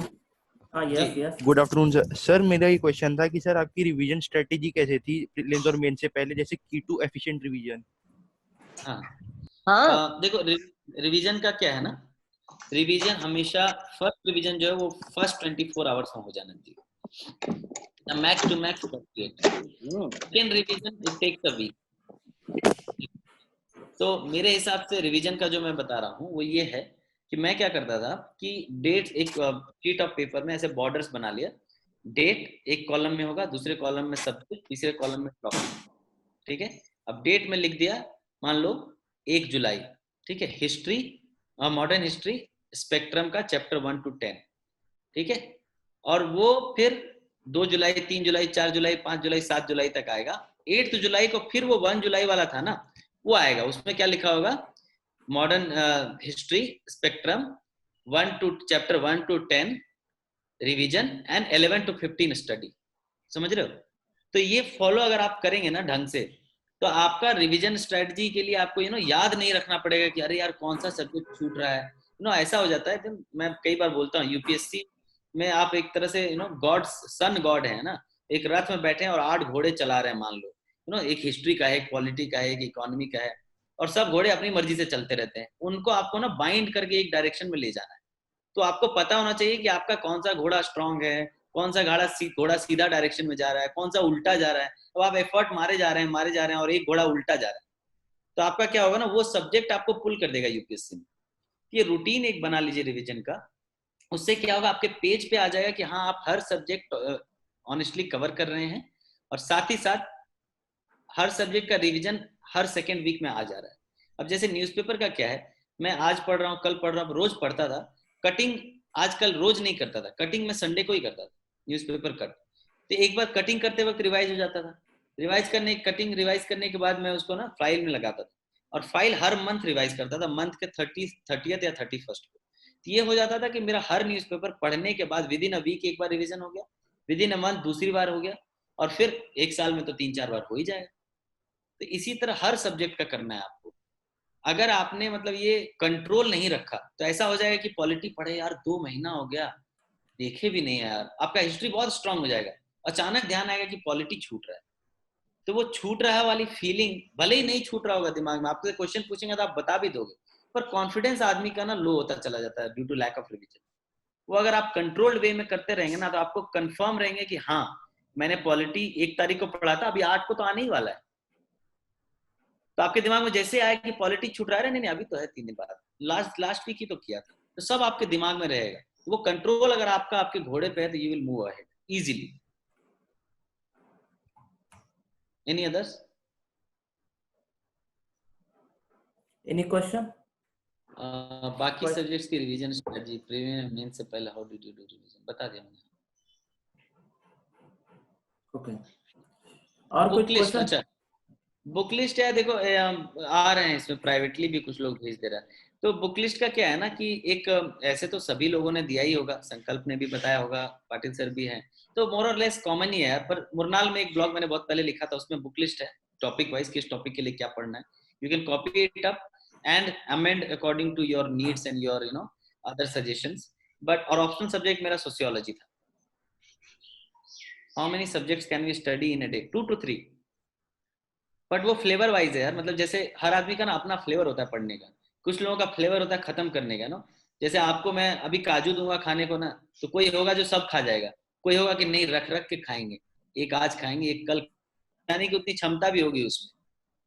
हाँ, yes yes. Good afternoon sir. Sir मेरा ये क्वेश्चन था कि सर आपकी रिवीजन स्ट्रेटेजी कैसे थी प्रीलिम्स और मेन से पहले, जैसे की टू एफिशिएंट रिवीजन? हाँ, देखो रिवीजन का क्या है ना, रिवीजन हमेशा फर्स्ट रिवीजन जो है वो फर्स्ट 24 आवर्स में हो जाना चाहिए, max to max 48। Second revision it takes a week. तो मेरे हिसाब से रिवीजन का जो मैं बता रहा हूँ वो ये है कि मैं क्या करता था कि डेट एक शीट ऑफ पेपर में ऐसे बॉर्डर्स बना लिया। डेट एक कॉलम में होगा, दूसरे कॉलम में सब्जेक्ट, तीसरे कॉलम में टॉपिक, ठीक है। अब डेट में लिख दिया, मान लो 1 जुलाई, ठीक है। हिस्ट्री, मॉडर्न हिस्ट्री स्पेक्ट्रम का चैप्टर 1 to 10, ठीक है। और वो फिर 2 जुलाई, 3 जुलाई, 4 जुलाई, 5 जुलाई, 7 जुलाई तक आएगा। 8 जुलाई को फिर वो 1 जुलाई वाला था ना, वो आएगा। उसमें क्या लिखा होगा, modern history spectrum chapter 1 to 10 revision and 11 to 15 study. समझ रहे हो? तो ये फॉलो अगर आप करेंगे ना ढंग से, तो आपका रिवीजन स्ट्रेटजी के लिए आपको याद नहीं रखना पड़ेगा कि अरे यार कौन सा सब्जेक्ट छूट रहा है। ऐसा हो जाता है कि मैं कई बार बोलता हूँ यूपीएससी में आप एक तरह से गॉड सन गॉड है ना, एक रथ में बैठे हैं और 8 घोड़े चला रहे हैं मान लो, एक हिस्ट्री का है, एक पॉलिटी का है, एक इकोनॉमी का है, और सब घोड़े अपनी मर्जी से चलते रहते हैं। उनको आपको बाइंड करके एक डायरेक्शन में ले जाना है। तो आपको पता होना चाहिए कि आपका कौन सा घोड़ा स्ट्रांग है, कौन सा घोड़ा सीधा डायरेक्शन में जा रहा है, कौन सा उल्टा जा रहा है। अब आप एफर्ट मारे जा रहे हैं और एक घोड़ा उल्टा जा रहा है, तो आपका क्या होगा ना, वो सब्जेक्ट आपको पुल कर देगा यूपीएससी में। ये रूटीन एक बना लीजिए रिवीजन का, उससे क्या होगा, आपके पेज पे आ जाएगा कि हाँ आप हर सब्जेक्ट ऑनेस्टली कवर कर रहे हैं, और साथ ही साथ हर सब्जेक्ट का रिवीजन हर सेकेंड वीक में आ जा रहा है। अब जैसे न्यूज़पेपर का क्या है, मैं आज पढ़ रहा हूँ, कल पढ़ रहा हूँ, रोज पढ़ता था। कटिंग आजकल रोज नहीं करता था, कटिंग में संडे को ही करता था न्यूज़पेपर कट। तो एक बार कटिंग करते वक्त रिवाइज हो जाता था, कटिंग रिवाइज करने के बाद मैं उसको ना फाइल में लगाता था, और फाइल हर मंथ रिवाइज करता था, मंथ के 30th या 31st को। तो ये हो जाता था कि मेरा हर न्यूज़पेपर पढ़ने के बाद विद इन अ वीक एक बार रिवीजन हो गया, विद इन अ मंथ दूसरी बार हो गया, और फिर एक साल में तो 3-4 बार हो ही जाएगा। तो इसी तरह हर सब्जेक्ट का करना है आपको। अगर आपने मतलब ये कंट्रोल नहीं रखा तो ऐसा हो जाएगा कि पॉलिटी पढ़े यार 2 महीना हो गया, देखे भी नहीं है यार, आपका हिस्ट्री बहुत स्ट्रांग हो जाएगा, अचानक ध्यान आएगा कि पॉलिटी छूट रहा है। तो वो छूट रहा वाली फीलिंग, भले ही नहीं छूट रहा होगा दिमाग में, आपसे क्वेश्चन पूछेंगे तो आप बता भी दोगे, पर कॉन्फिडेंस आदमी का ना लो होता चला जाता है due to lack of revision. वो अगर आप कंट्रोल्ड वे में करते रहेंगे ना, तो आपको कंफर्म रहेंगे कि हाँ मैंने पॉलिटी 1 तारीख को पढ़ा था, अभी 8 को तो आने ही वाला है। तो आपके दिमाग में जैसे आया कि पॉलिटी छूट रहा है, नहीं अभी तो है 3 दिन बाद, लास्ट वीक ही तो किया था, तो सब आपके दिमाग में रहेगा। तो वो कंट्रोल अगर आपका आपके घोड़े पे है तो you will move ahead easily. Any others? Any question? बाकी सब्जेक्ट्स की रिवीजन स्ट्रेटजी प्रीलिमिनरी मेंस से पहले, how did you do revision, बता दिया मैंने। ओके, और बुक कुछ लिस्ट, क्वेश्चन? अच्छा बुक लिस्ट है, देखो आ रहे हैं इसमें, प्राइवेटली भी कुछ लोग भेज दे रहा है। तो बुक लिस्ट का क्या है ना कि एक ऐसे तो सभी लोगों ने दिया ही होगा, संकल्प ने भी बताया होगा, पाटिल सर भी हैं, तो मोर और लेस कॉमन ही है यार। पर मुरनाल में एक ब्लॉग मैंने बहुत पहले लिखा था, उसमें बुक लिस्ट है टॉपिक वाइज, किस टॉपिक के लिए क्या पढ़ना है। You can copy it up and amend according to your needs and your other suggestions. But और ऑप्शनल सब्जेक्ट मेरा सोशियोलॉजी था। How many subjects can we study in a day? 2 to 3। But वो flavour wise है यार, मतलब जैसे हर आदमी का ना अपना फ्लेवर होता है पढ़ने का, कुछ लोगों का फ्लेवर होता है खत्म करने का ना। जैसे आपको मैं अभी काजू दूंगा खाने को ना, तो कोई होगा जो सब खा जाएगा, कोई होगा कि नहीं रख रख के खाएंगे, एक आज खाएंगे एक कल, यानी कि उतनी क्षमता भी होगी उसमें,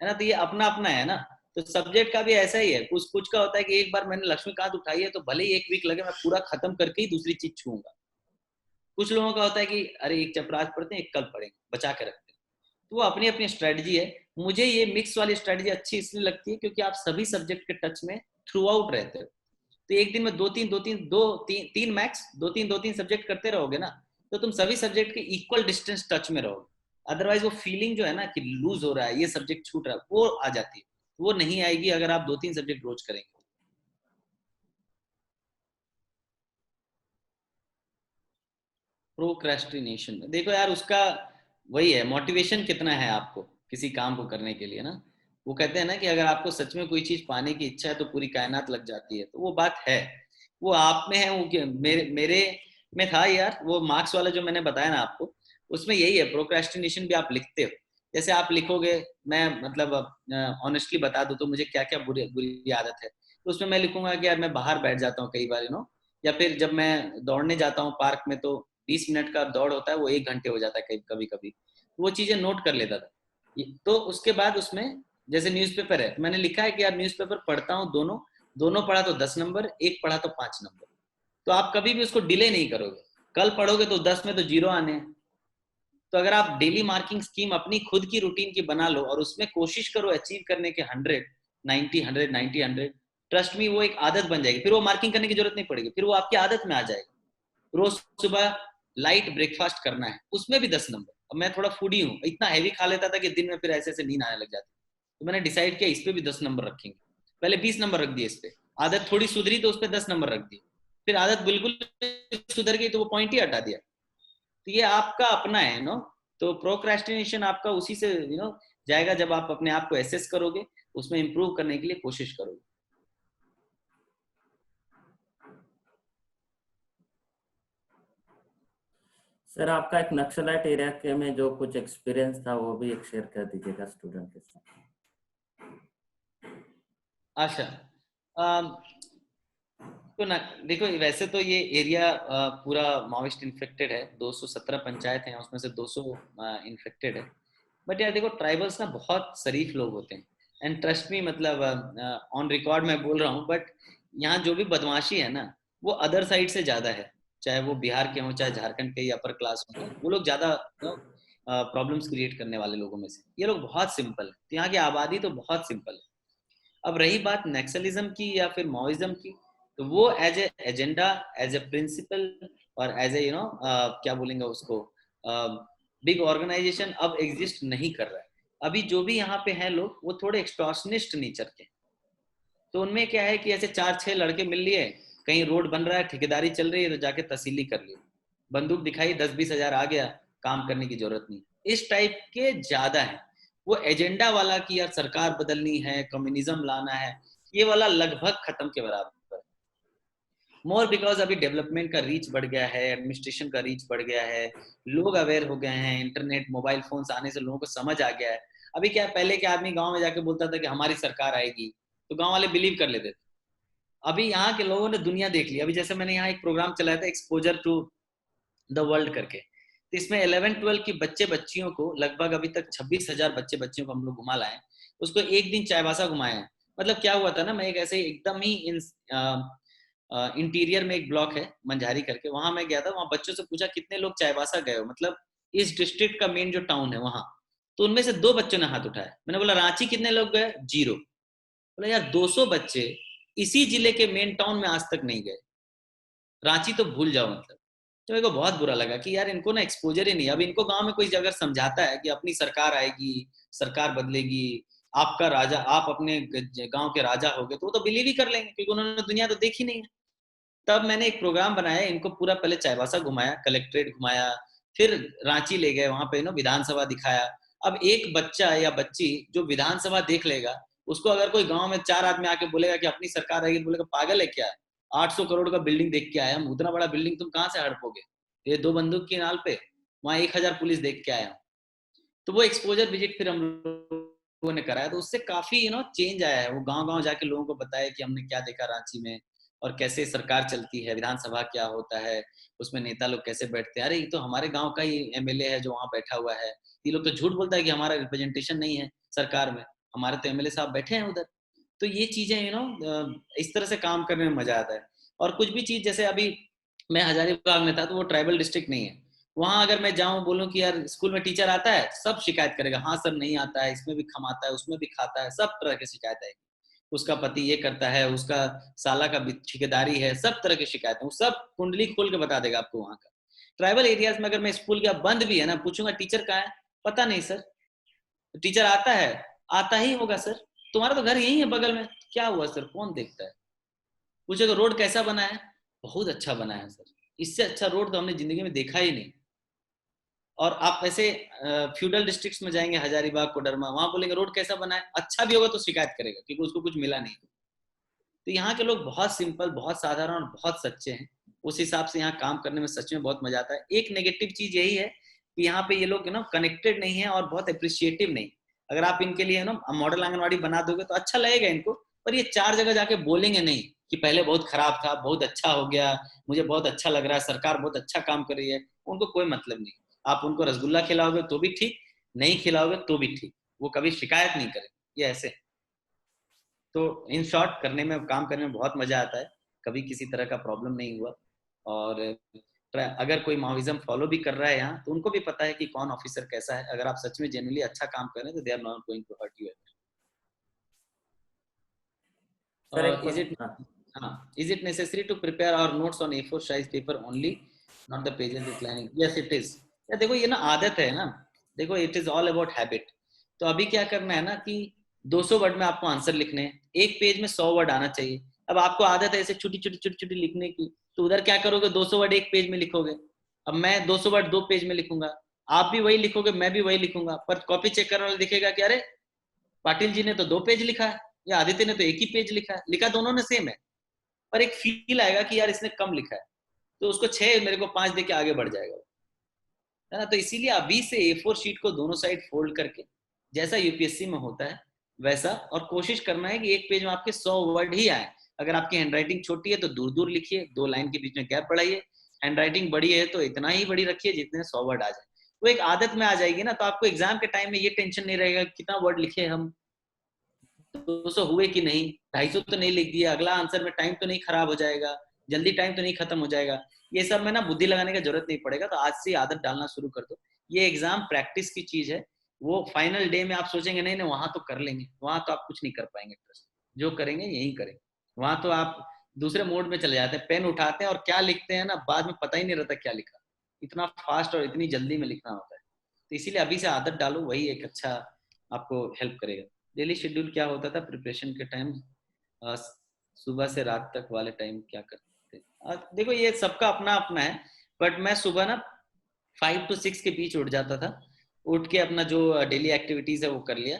है ना। तो ये अपना अपना है ना। तो सब्जेक्ट का भी ऐसा ही है, कुछ कुछ का होता है कि एक बार मैंने लक्ष्मीकांत उठाई है तो भले ही 1 वीक लगे, मैं पूरा खत्म करके ही दूसरी चीज छूंगा। कुछ लोगों का होता है कि अरे एक चैप्टर आज पढ़ते हैं, एक कल पढ़ेंगे, बचा के रखते हैं। तो वो अपनी अपनी स्ट्रेटजी है। मुझे ये मिक्स वाली स्ट्रेटजी अच्छी इसलिए लगती है क्योंकि आप सभी सब्जेक्ट के टच में थ्रू आउट रहते हो। तो एक दिन में तीन मैक्स दो तीन सब्जेक्ट करते रहोगे ना, तो तुम सभी सब्जेक्ट के इक्वल डिस्टेंस टच में रहोगे। अदरवाइज वो फीलिंग जो है ना कि लूज हो रहा है, ये सब्जेक्ट छूट रहा है, वो आ जाती है। वो नहीं आएगी अगर आप 2-3 सब्जेक्ट रोज करेंगे। प्रोक्रेस्टिनेशन, देखो यार उसका वही है, मोटिवेशन कितना है आपको किसी काम को करने के लिए ना। वो कहते हैं ना कि अगर आपको सच में कोई चीज पाने की इच्छा है तो पूरी कायनात लग जाती है, तो वो बात है, वो आप में है। वो मेरे में था यार, वो मार्क्स वाला जो मैंने बताया ना आपको, उसमें यही है, प्रोक्रेस्टिनेशन भी आप लिखते हो। जैसे आप लिखोगे, मैं मतलब ऑनेस्टली बता दूं तो मुझे क्या क्या बुरी बुरी आदत है, तो उसमें मैं लिखूंगा कि यार मैं बाहर बैठ जाता हूँ कई बार या फिर जब मैं दौड़ने जाता हूँ पार्क में, तो 20 मिनट का दौड़ होता है वो 1 घंटे हो जाता है कभी कभी। वो चीजें नोट कर लेता था। तो उसके बाद उसमें जैसे न्यूज़पेपर है, मैंने लिखा है कि यार न्यूज़पेपर पढ़ता हूँ, दोनों दोनों पढ़ा तो 10 नंबर, एक पढ़ा तो 5 नंबर। तो आप कभी भी उसको डिले नहीं करोगे, कल पढ़ोगे तो 10 में तो 0 आने हैं। तो अगर आप डेली मार्किंग स्कीम अपनी खुद की रूटीन की बना लो और उसमें कोशिश करो अचीव करने के 100, 90, 100, 90, 100, ट्रस्ट मी वो एक आदत बन जाएगी, फिर वो मार्किंग करने की जरूरत नहीं पड़ेगी, फिर वो आपकी आदत में आ जाएगा। रोज सुबह लाइट ब्रेकफास्ट करना है, उसमें भी 10 नंबर। अब मैं थोड़ा फूडी हूँ, इतना हैवी खा लेता था कि दिन में फिर ऐसे ऐसे नींद आने लग जाती, तो मैंने डिसाइड किया इस पे भी 10 नंबर रखेंगे। पहले 20 नंबर रख दिए इस पे, आदत थोड़ी सुधरी तो उस पर 10 नंबर रख दिए, फिर आदत बिल्कुल सुधर गई तो वो पॉइंट ही हटा दिया। तो ये आपका अपना है तो प्रोक्रेस्टिनेशन आपका उसी से जाएगा जब आप अपने आप को एसेस करोगे, उसमें इंप्रूव करने के लिए कोशिश करोगे। सर आपका एक नक्सलाइट एरिया के में जो कुछ एक्सपीरियंस था वो भी एक शेयर कर दीजिएगा स्टूडेंट के साथ। अच्छा, तो ना देखो, वैसे तो ये एरिया पूरा माओइस्ट इन्फेक्टेड है, 217 पंचायत हैं, उसमें से 200 इन्फेक्टेड है। बट यार देखो, ट्राइबल्स ना बहुत शरीफ लोग होते हैं, एंड ट्रस्ट मी, मतलब ऑन रिकॉर्ड मैं बोल रहा हूँ, बट यहाँ जो भी बदमाशी है ना वो अदर साइड से ज्यादा है, चाहे वो बिहार के हों चाहे झारखंड के अपर क्लास हों, वो लोग ज्यादा प्रॉब्लम्स क्रिएट करने वाले लोगों में से। ये लोग बहुत सिंपल है, तो यहाँ की आबादी तो बहुत सिंपल है। अब रही बात नक्सलिज्म की या फिर माओइज्म की, तो वो as a agenda, as a principle और एज ए क्या बोलेंगे उसको, बिग ऑर्गेनाइजेशन अब एग्जिस्ट नहीं कर रहा है। अभी जो भी यहाँ पे हैं लोग वो थोड़े एक्सटॉर्शनिस्ट नेचर के, तो उनमें क्या है कि ऐसे 4-6 लड़के मिल लिए, कहीं रोड बन रहा है, ठेकेदारी चल रही है, तो जाके तहसीली कर लिए, बंदूक दिखाई, 10-20 हजार आ गया, काम करने की जरूरत नहीं। इस टाइप के ज्यादा है। वो एजेंडा वाला कि यार सरकार बदलनी है, कम्युनिज्म लाना है, ये वाला लगभग खत्म के बराबर। मोर बिकॉज अभी डेवलपमेंट का रीच बढ़ गया है, एडमिनिस्ट्रेशन का रीच बढ़ गया है, लोग अवेयर हो गए हैं, इंटरनेट मोबाइल फोन्स आने से लोगों को समझ आ गया है। अभी क्या, पहले के आदमी गांव में जाके बोलता था कि हमारी सरकार आएगी, तो गांव वाले बिलीव कर लेते थे। अभी यहाँ के लोगों ने दुनिया देख ली। अभी जैसे मैंने यहाँ एक प्रोग्राम चलाया था, एक्सपोजर टू द वर्ल्ड करके, तो इसमें 11-12 की बच्चे बच्चियों को, लगभग अभी तक 26,000 बच्चे बच्चियों को हम लोग घुमा लाए। उसको एक दिन चाईबासा घुमाए हैं। मतलब क्या हुआ था ना, मैं एक ऐसे एकदम ही इंटीरियर में एक ब्लॉक है मंझारी करके, वहां मैं गया था, वहां बच्चों से पूछा कितने लोग चाईबासा गए हो, मतलब इस डिस्ट्रिक्ट का मेन जो टाउन है वहां। तो उनमें से 2 बच्चों ने हाथ उठाया। मैंने बोला रांची कितने लोग गए, 0। बोला यार 200 बच्चे इसी जिले के मेन टाउन में आज तक नहीं गए, रांची तो भूल जाओ। मतलब तो मेरे को बहुत बुरा लगा कि यार इनको ना एक्सपोजर ही नहीं। अब इनको गांव में कोई अगर समझाता है कि अपनी सरकार आएगी, सरकार बदलेगी, आपका राजा, आप अपने गांव के राजा होगे, तो वो तो बिलीव ही कर लेंगे, क्योंकि उन्होंने दुनिया तो देखी नहीं है। तब मैंने एक प्रोग्राम बनाया, इनको पूरा पहले चाईबासा घुमाया, कलेक्ट्रेट घुमाया, फिर रांची ले गए, वहां पे विधानसभा दिखाया। अब एक बच्चा या बच्ची जो विधानसभा देख लेगा, उसको अगर कोई गांव में 4 आदमी आके बोलेगा कि अपनी सरकार आएगी, तो बोलेगा पागल है क्या, 800 करोड़ का बिल्डिंग देख के आया हम, उतना बड़ा बिल्डिंग तुम कहाँ से हड़पोगे, ये 2 बंदूक की नाल पे, वहां 1000 पुलिस देख के आया हूँ। तो वो एक्सपोजर विजिट फिर हम लोगों ने कराया, तो उससे काफी चेंज आया है। वो गांव गांव जाके लोगों को बताया कि हमने क्या देखा रांची में, और कैसे सरकार चलती है, विधानसभा क्या होता है, उसमें नेता लोग कैसे बैठते हैं। अरे ये तो हमारे गांव का ही एमएलए है जो वहां बैठा हुआ है। ये लोग तो झूठ बोलता है कि हमारा रिप्रेजेंटेशन नहीं है सरकार में, हमारे तो एमएलए साहब बैठे हैं उधर। तो ये चीजें इस तरह से काम करने में मजा आता है। और कुछ भी चीज, जैसे अभी मैं हजारीबाग में था, तो वो ट्राइबल डिस्ट्रिक्ट नहीं है, वहां अगर मैं जाऊं बोलूं कि यार स्कूल में टीचर आता है, सब शिकायत करेगा, हाँ सर नहीं आता है, इसमें भी खमाता है, उसमें भी खाता है, सब तरह की शिकायत है। उसका पति ये करता है, उसका साला का ठेकेदारी है, सब तरह की शिकायत है, सब कुंडली खोल के बता देगा आपको वहां का। ट्राइबल एरियाज में अगर मैं स्कूल का बंद भी है ना, पूछूंगा टीचर कहाँ है, पता नहीं सर। टीचर आता है, आता ही होगा सर, तुम्हारा तो घर यही है बगल में, क्या हुआ सर, कौन देखता है। पूछेगा रोड कैसा बना है, बहुत अच्छा बना है सर, इससे अच्छा रोड तो हमने जिंदगी में देखा ही नहीं। और आप ऐसे फ्यूडल डिस्ट्रिक्ट्स में जाएंगे, हजारीबाग, कोडरमा, वहां बोलेंगे रोड कैसा बना है, अच्छा भी होगा तो शिकायत करेगा क्योंकि उसको कुछ मिला नहीं। तो यहाँ के लोग बहुत सिंपल, बहुत साधारण और बहुत सच्चे हैं। उस हिसाब से यहाँ काम करने में सच में बहुत मजा आता है। एक नेगेटिव चीज यही है कि यहाँ पे ये लोग कनेक्टेड नहीं है और बहुत अप्रिशिएटिव नहीं। अगर आप इनके लिए मॉडल आंगनवाड़ी बना दोगे तो अच्छा लगेगा इनको, पर ये 4 जगह जाके बोलेंगे नहीं कि पहले बहुत खराब था, बहुत अच्छा हो गया, मुझे बहुत अच्छा लग रहा है, सरकार बहुत अच्छा काम कर रही है। उनको कोई मतलब नहीं। आप उनको रसगुल्ला खिलाओगे तो भी ठीक, नहीं खिलाओगे तो भी ठीक, वो कभी शिकायत नहीं करेंगे। ये ऐसे। तो इन शॉर्ट करने में, काम करने में बहुत मजा आता है, कभी किसी तरह का प्रॉब्लम नहीं हुआ। और अगर कोई माओइज्म फॉलो भी कर रहा है यहाँ, तो उनको भी पता है कि कौन ऑफिसर कैसा है। अगर आप सच में जेन्युइनली अच्छा काम कर रहे हैं तो they are not going to hurt you. Sir एक is it is it necessary to prepare our notes on A4 size paper only, not the pages declining? Yes it is। या देखो ये आदत है ना, देखो it is all about habit. तो अभी क्या करना है ना कि 200 वर्ड में आपको आंसर लिखने हैं, एक पेज में 100 वर्ड आना चाहिए। अब आपको आदत है ऐसे छोटी छोटी छोटी छोटी लिखने की, तो उधर क्या करोगे, 200 वर्ड एक पेज में लिखोगे। अब मैं 200 वर्ड 2 पेज में लिखूंगा, आप भी वही लिखोगे, मैं भी वही लिखूंगा, पर कॉपी चेक करने वाला दिखेगा कि अरे पाटिल जी ने तो 2 पेज लिखा है, या आदित्य ने तो एक ही पेज लिखा है, लिखा दोनों ने सेम है, पर एक फील आएगा कि यार इसने कम लिखा है, तो उसको 6 मेरे को 5 देके आगे बढ़ जाएगा, है ना। तो इसीलिए अभी से A4 शीट को दोनों साइड फोल्ड करके, जैसा यूपीएससी में होता है वैसा, और कोशिश करना है कि एक पेज में आपके 100 वर्ड ही आए। अगर आपकी हैंडराइटिंग छोटी है तो दूर दूर लिखिए, 2 लाइन के बीच में गैप बढ़ाइए। हैंडराइटिंग बड़ी है तो इतना ही बड़ी रखिए जितने 100 वर्ड आ जाए। वो एक आदत में आ जाएगी ना, तो आपको एग्जाम के टाइम में ये टेंशन नहीं रहेगा कितना वर्ड लिखे हम, 200 हुए कि नहीं, 250 तो नहीं लिख दिया, अगला आंसर में टाइम तो नहीं खराब हो जाएगा, जल्दी टाइम तो नहीं खत्म हो जाएगा। ये सब में ना बुद्धि लगाने का जरूरत नहीं पड़ेगा। तो आज से आदत डालना शुरू कर दो। ये एग्जाम प्रैक्टिस की चीज है। वो फाइनल डे में आप सोचेंगे नहीं नहीं वहां तो कर लेंगे, वहां तो आप कुछ नहीं कर पाएंगे। ट्रस्ट, जो करेंगे यही करेंगे। वहां तो आप दूसरे मोड में चले जाते हैं, पेन उठाते हैं और क्या लिखते हैं ना, बाद में पता ही नहीं रहता क्या लिखा। इतना फास्ट और इतनी जल्दी में लिखना होता है। तो इसीलिए अभी से आदत डालो, वही एक अच्छा आपको हेल्प करेगा। डेली शेड्यूल क्या होता था प्रिपरेशन के टाइम, सुबह से रात तक वाले टाइम क्या करते थे? देखो ये सबका अपना अपना है, बट मैं सुबह ना 5 to 6 के बीच उठ जाता था। उठ के अपना जो डेली एक्टिविटीज है वो कर लिया,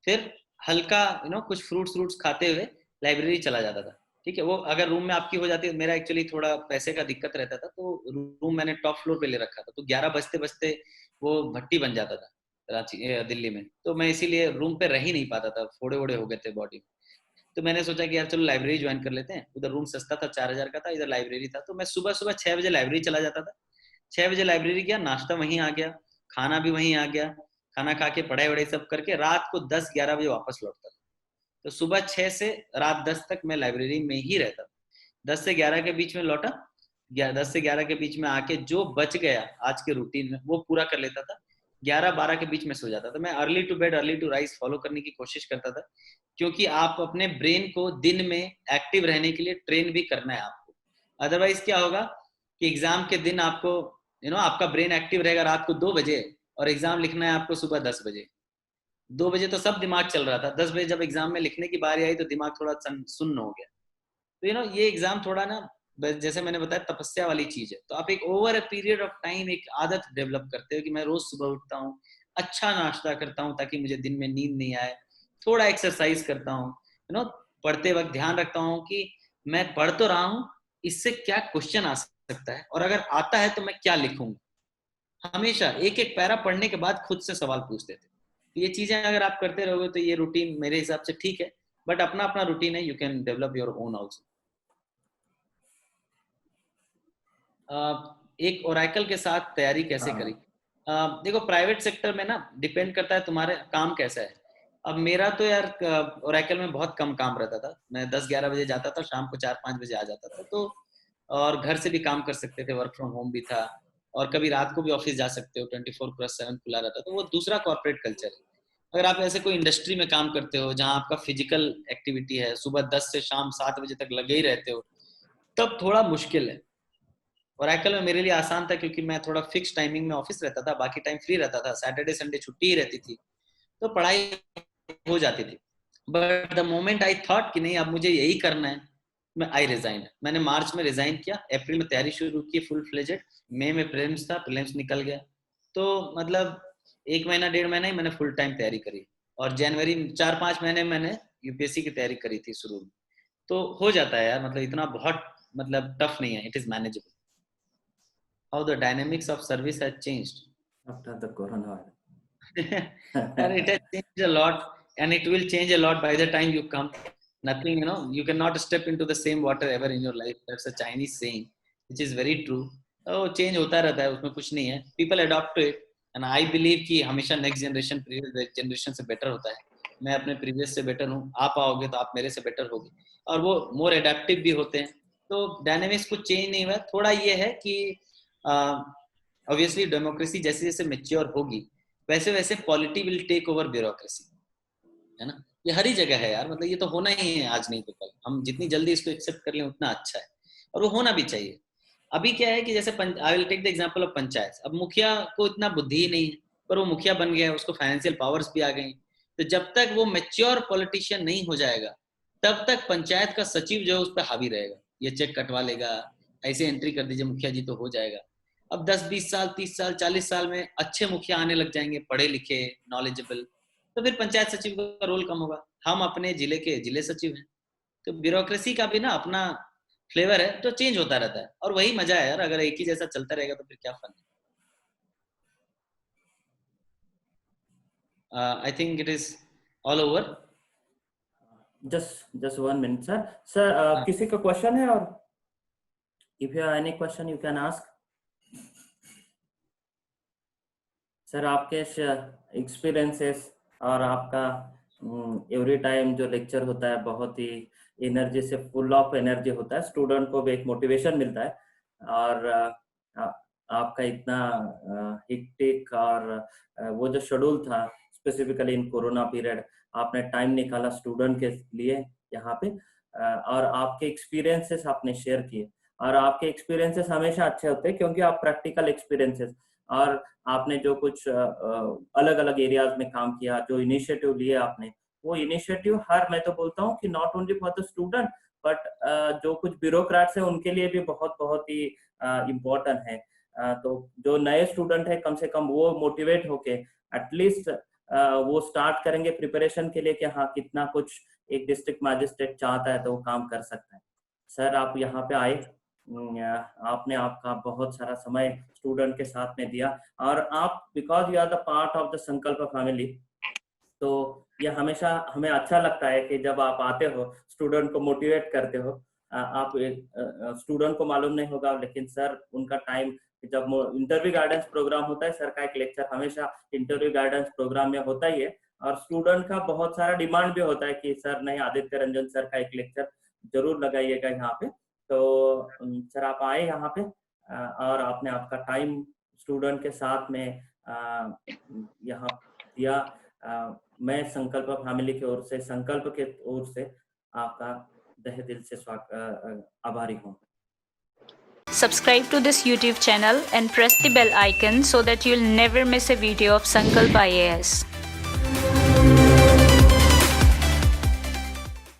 फिर हल्का कुछ फ्रूट्स खाते हुए लाइब्रेरी चला जाता था। ठीक है, वो अगर रूम में आपकी हो जाती है, मेरा एक्चुअली थोड़ा पैसे का दिक्कत रहता था, तो रूम मैंने टॉप फ्लोर पे ले रखा था, तो 11 बजते बजते वो भट्टी बन जाता था दिल्ली में। तो मैं इसीलिए रूम पे रह ही नहीं पाता था, फोड़े वोड़े हो गए थे बॉडी में। तो मैंने सोचा कि यार चलो लाइब्रेरी ज्वाइन कर लेते हैं। उधर रूम सस्ता था, 4000 का था, इधर लाइब्रेरी था। तो मैं सुबह सुबह 6 बजे लाइब्रेरी चला जाता था। 6 बजे लाइब्रेरी गया, नाश्ता वहीं आ गया, खाना भी वहीं आ गया, खाना खा के पढ़ाई वढ़ाई सब करके रात को 10-11 बजे वापस लौटता था। तो सुबह 6 से रात 10 तक मैं लाइब्रेरी में ही रहता था। 10 से 11 के बीच में लौटा, 10 से 11 के बीच में आके जो बच गया आज के रूटीन में वो पूरा कर लेता था। 11-12 के बीच में सो जाता था। मैं early to bed early to rise follow करने की कोशिश करता था, क्योंकि आप अपने ब्रेन को दिन में एक्टिव रहने के लिए ट्रेन भी करना है आपको। अदरवाइज क्या होगा कि एग्जाम के दिन आपको आपका ब्रेन एक्टिव रहेगा रात को 2 बजे, और एग्जाम लिखना है आपको सुबह 10 बजे। 2 बजे तो सब दिमाग चल रहा था, 10 बजे जब एग्जाम में लिखने की बारी आई तो दिमाग थोड़ा सुन्न हो गया। तो ये एग्जाम थोड़ा ना, जैसे मैंने बताया, तपस्या वाली चीज है। तो आप एक over a period of time एक आदत डेवलप करते हो कि मैं रोज सुबह उठता हूँ, अच्छा नाश्ता करता हूँ ताकि मुझे दिन में नींद नहीं आए, थोड़ा एक्सरसाइज करता हूँ, पढ़ते वक्त ध्यान रखता हूँ कि मैं पढ़ तो रहा हूँ, इससे क्या क्वेश्चन आ सकता है, और अगर आता है तो मैं क्या लिखूंगा। हमेशा एक एक पैरा पढ़ने के बाद खुद से सवाल पूछते थे। ये चीजें अगर आप करते रहोगे तो ये रूटीन मेरे हिसाब से ठीक है, बट अपना अपना रूटीन है, you can develop your own also. एक ओरेकल के साथ तैयारी कैसे करी? देखो प्राइवेट सेक्टर में ना डिपेंड करता है तुम्हारे काम कैसा है। अब मेरा तो यार ओरेकल में बहुत कम काम रहता था। मैं 10-11 बजे जाता था, शाम को 4-5 बजे आ जाता था। तो और घर से भी काम कर सकते थे, वर्क फ्रॉम होम भी था, और कभी रात को भी ऑफिस जा सकते हो, 24/7 खुला रहता। तो वो दूसरा कॉर्पोरेट कल्चर है। अगर आप ऐसे कोई इंडस्ट्री में काम करते हो जहाँ आपका फिजिकल एक्टिविटी है, सुबह 10 से शाम 7 बजे तक लगे ही रहते हो, तब थोड़ा मुश्किल है। ओरेकल में मेरे लिए आसान था क्योंकि मैं थोड़ा फिक्स टाइमिंग में ऑफिस रहता था, बाकी टाइम फ्री रहता था, सैटरडे संडे छुट्टी ही रहती थी, तो पढ़ाई हो जाती थी। But the moment I thought कि नहीं अब मुझे यही करना है, आई रिजाइन। मैंने मार्च में रिजाइन किया, अप्रैल में तैयारी शुरू की फुल फ्लेजेड, मई में प्रीलिम्स था, प्रीलिम्स निकल गया। तो मतलब 1 महीना 1.5 महीना ही मैंने फुल टाइम तैयारी करी, और जनवरी 4-5 महीने मैंने यूपीएससी की तैयारी करी थी शुरू में। तो हो जाता है यार, मतलब इतना बहुत मतलब टफ नहीं है, it is manageable. How the dynamics of service has changed after the corona. and it has changed a lot, and it will change a lot by the time you come. Nothing, you cannot step into the same water ever in your life. That's a Chinese saying, which is very true. तो change होता रहता है, उसमें कुछ नहीं है। People adopt to it, and I believe कि हमेशा नेक्स्ट जनरेशन प्रीवियस जनरेशन से बेटर होता है। मैं अपने प्रीवियस से बेटर हूँ, आप आओगे तो आप मेरे से बेटर होगे, और वो मोर एडेप्टिव भी होते हैं। तो डायनेमिक्स कुछ चेंज नहीं हुआ। थोड़ा ये है कि ऑब्वियसली डेमोक्रेसी जैसे जैसे मेच्योर होगी वैसे वैसे polity will take over bureaucracy, है ना। ये हर ही जगह है यार, मतलब ये तो होना ही है, आज नहीं तो कल। हम जितनी जल्दी इसको एक्सेप्ट कर लें उतना अच्छा है, और वो होना भी चाहिए। अभी क्या है कि जैसे I will take the example of panchayat. अब मुखिया को इतना बुद्धि ही नहीं है, पर वो मुखिया बन गया, उसको फाइनेंशियल पावर्स भी आ गई। तो जब तक वो मेच्योर पॉलिटिशियन नहीं हो जाएगा तब तक पंचायत का सचिव जो है उस पर हावी रहेगा, ये चेक कटवा लेगा, ऐसे एंट्री कर दीजिए मुखिया जी तो हो जाएगा। अब 10-20 साल 30 साल 40 साल में अच्छे मुखिया आने लग जाएंगे, पढ़े लिखे नॉलेजेबल, तो फिर पंचायत सचिव का रोल कम होगा। हम अपने जिले के जिले सचिव हैं। तो ब्यूरोक्रेसी का भी ना अपना फ्लेवर है, तो चेंज होता रहता है, और वही मजा है यार। अगर एक ही जैसा चलता रहेगा तो फिर क्या फन है। I think it is all over. Just 1 minute, sir. Sir, किसी का क्वेश्चन है? और if you have any question you can ask. Sir आपके एक्सपीरियंसेस और आपका एवरी टाइम जो लेक्चर होता है बहुत ही एनर्जी से फुल ऑफ एनर्जी होता है, स्टूडेंट को भी एक मोटिवेशन मिलता है। और आपका इतना हिक्टिक और वो जो शेड्यूल था स्पेसिफिकली इन कोरोना पीरियड, आपने टाइम निकाला स्टूडेंट के लिए यहाँ पे, और आपके एक्सपीरियंसेस आपने शेयर किए। और आपके एक्सपीरियंसेस हमेशा अच्छे होते हैं क्योंकि आप प्रैक्टिकल एक्सपीरियंसेस और आपने जो कुछ अलग अलग एरियाज में काम किया, जो इनिशिएटिव लिए आपने, वो इनिशिएटिव मैं तो बोलता हूँ कि not only for the student but जो कुछ ब्यूरोक्रेट्स हैं उनके लिए भी बहुत बहुत ही इम्पोर्टेंट है। तो जो नए स्टूडेंट है कम से कम वो मोटिवेट होके एटलीस्ट वो स्टार्ट करेंगे प्रिपरेशन के लिए कि हाँ कितना कुछ एक डिस्ट्रिक्ट मैजिस्ट्रेट चाहता है तो वो काम कर सकता है। सर आप यहाँ पे आए, आपने आपका बहुत सारा समय स्टूडेंट के साथ में दिया, और आप because you are the part of the Sankalp family, तो ये हमेशा हमें अच्छा लगता है कि जब आप आते हो स्टूडेंट को मोटिवेट करते हो। आप स्टूडेंट को मालूम नहीं होगा लेकिन सर उनका टाइम, जब इंटरव्यू गाइडेंस प्रोग्राम होता है, सर का एक लेक्चर हमेशा इंटरव्यू गाइडेंस प्रोग्राम में होता ही है, और स्टूडेंट का बहुत सारा डिमांड भी होता है कि सर नहीं, आदित्य रंजन सर का एक लेक्चर जरूर लगाइएगा यहाँ पे। तो सर आप आए यहाँ पे और आपने आपका टाइम स्टूडेंट के साथ में यहाँ दिया। मैं संकल्प फैमिली की ओर से, संकल्प के ओर से आपका तहे दिल से आभारी हूँ। Subscribe to this YouTube channel and press the bell icon so that you'll never miss a video of Sankalp IAS.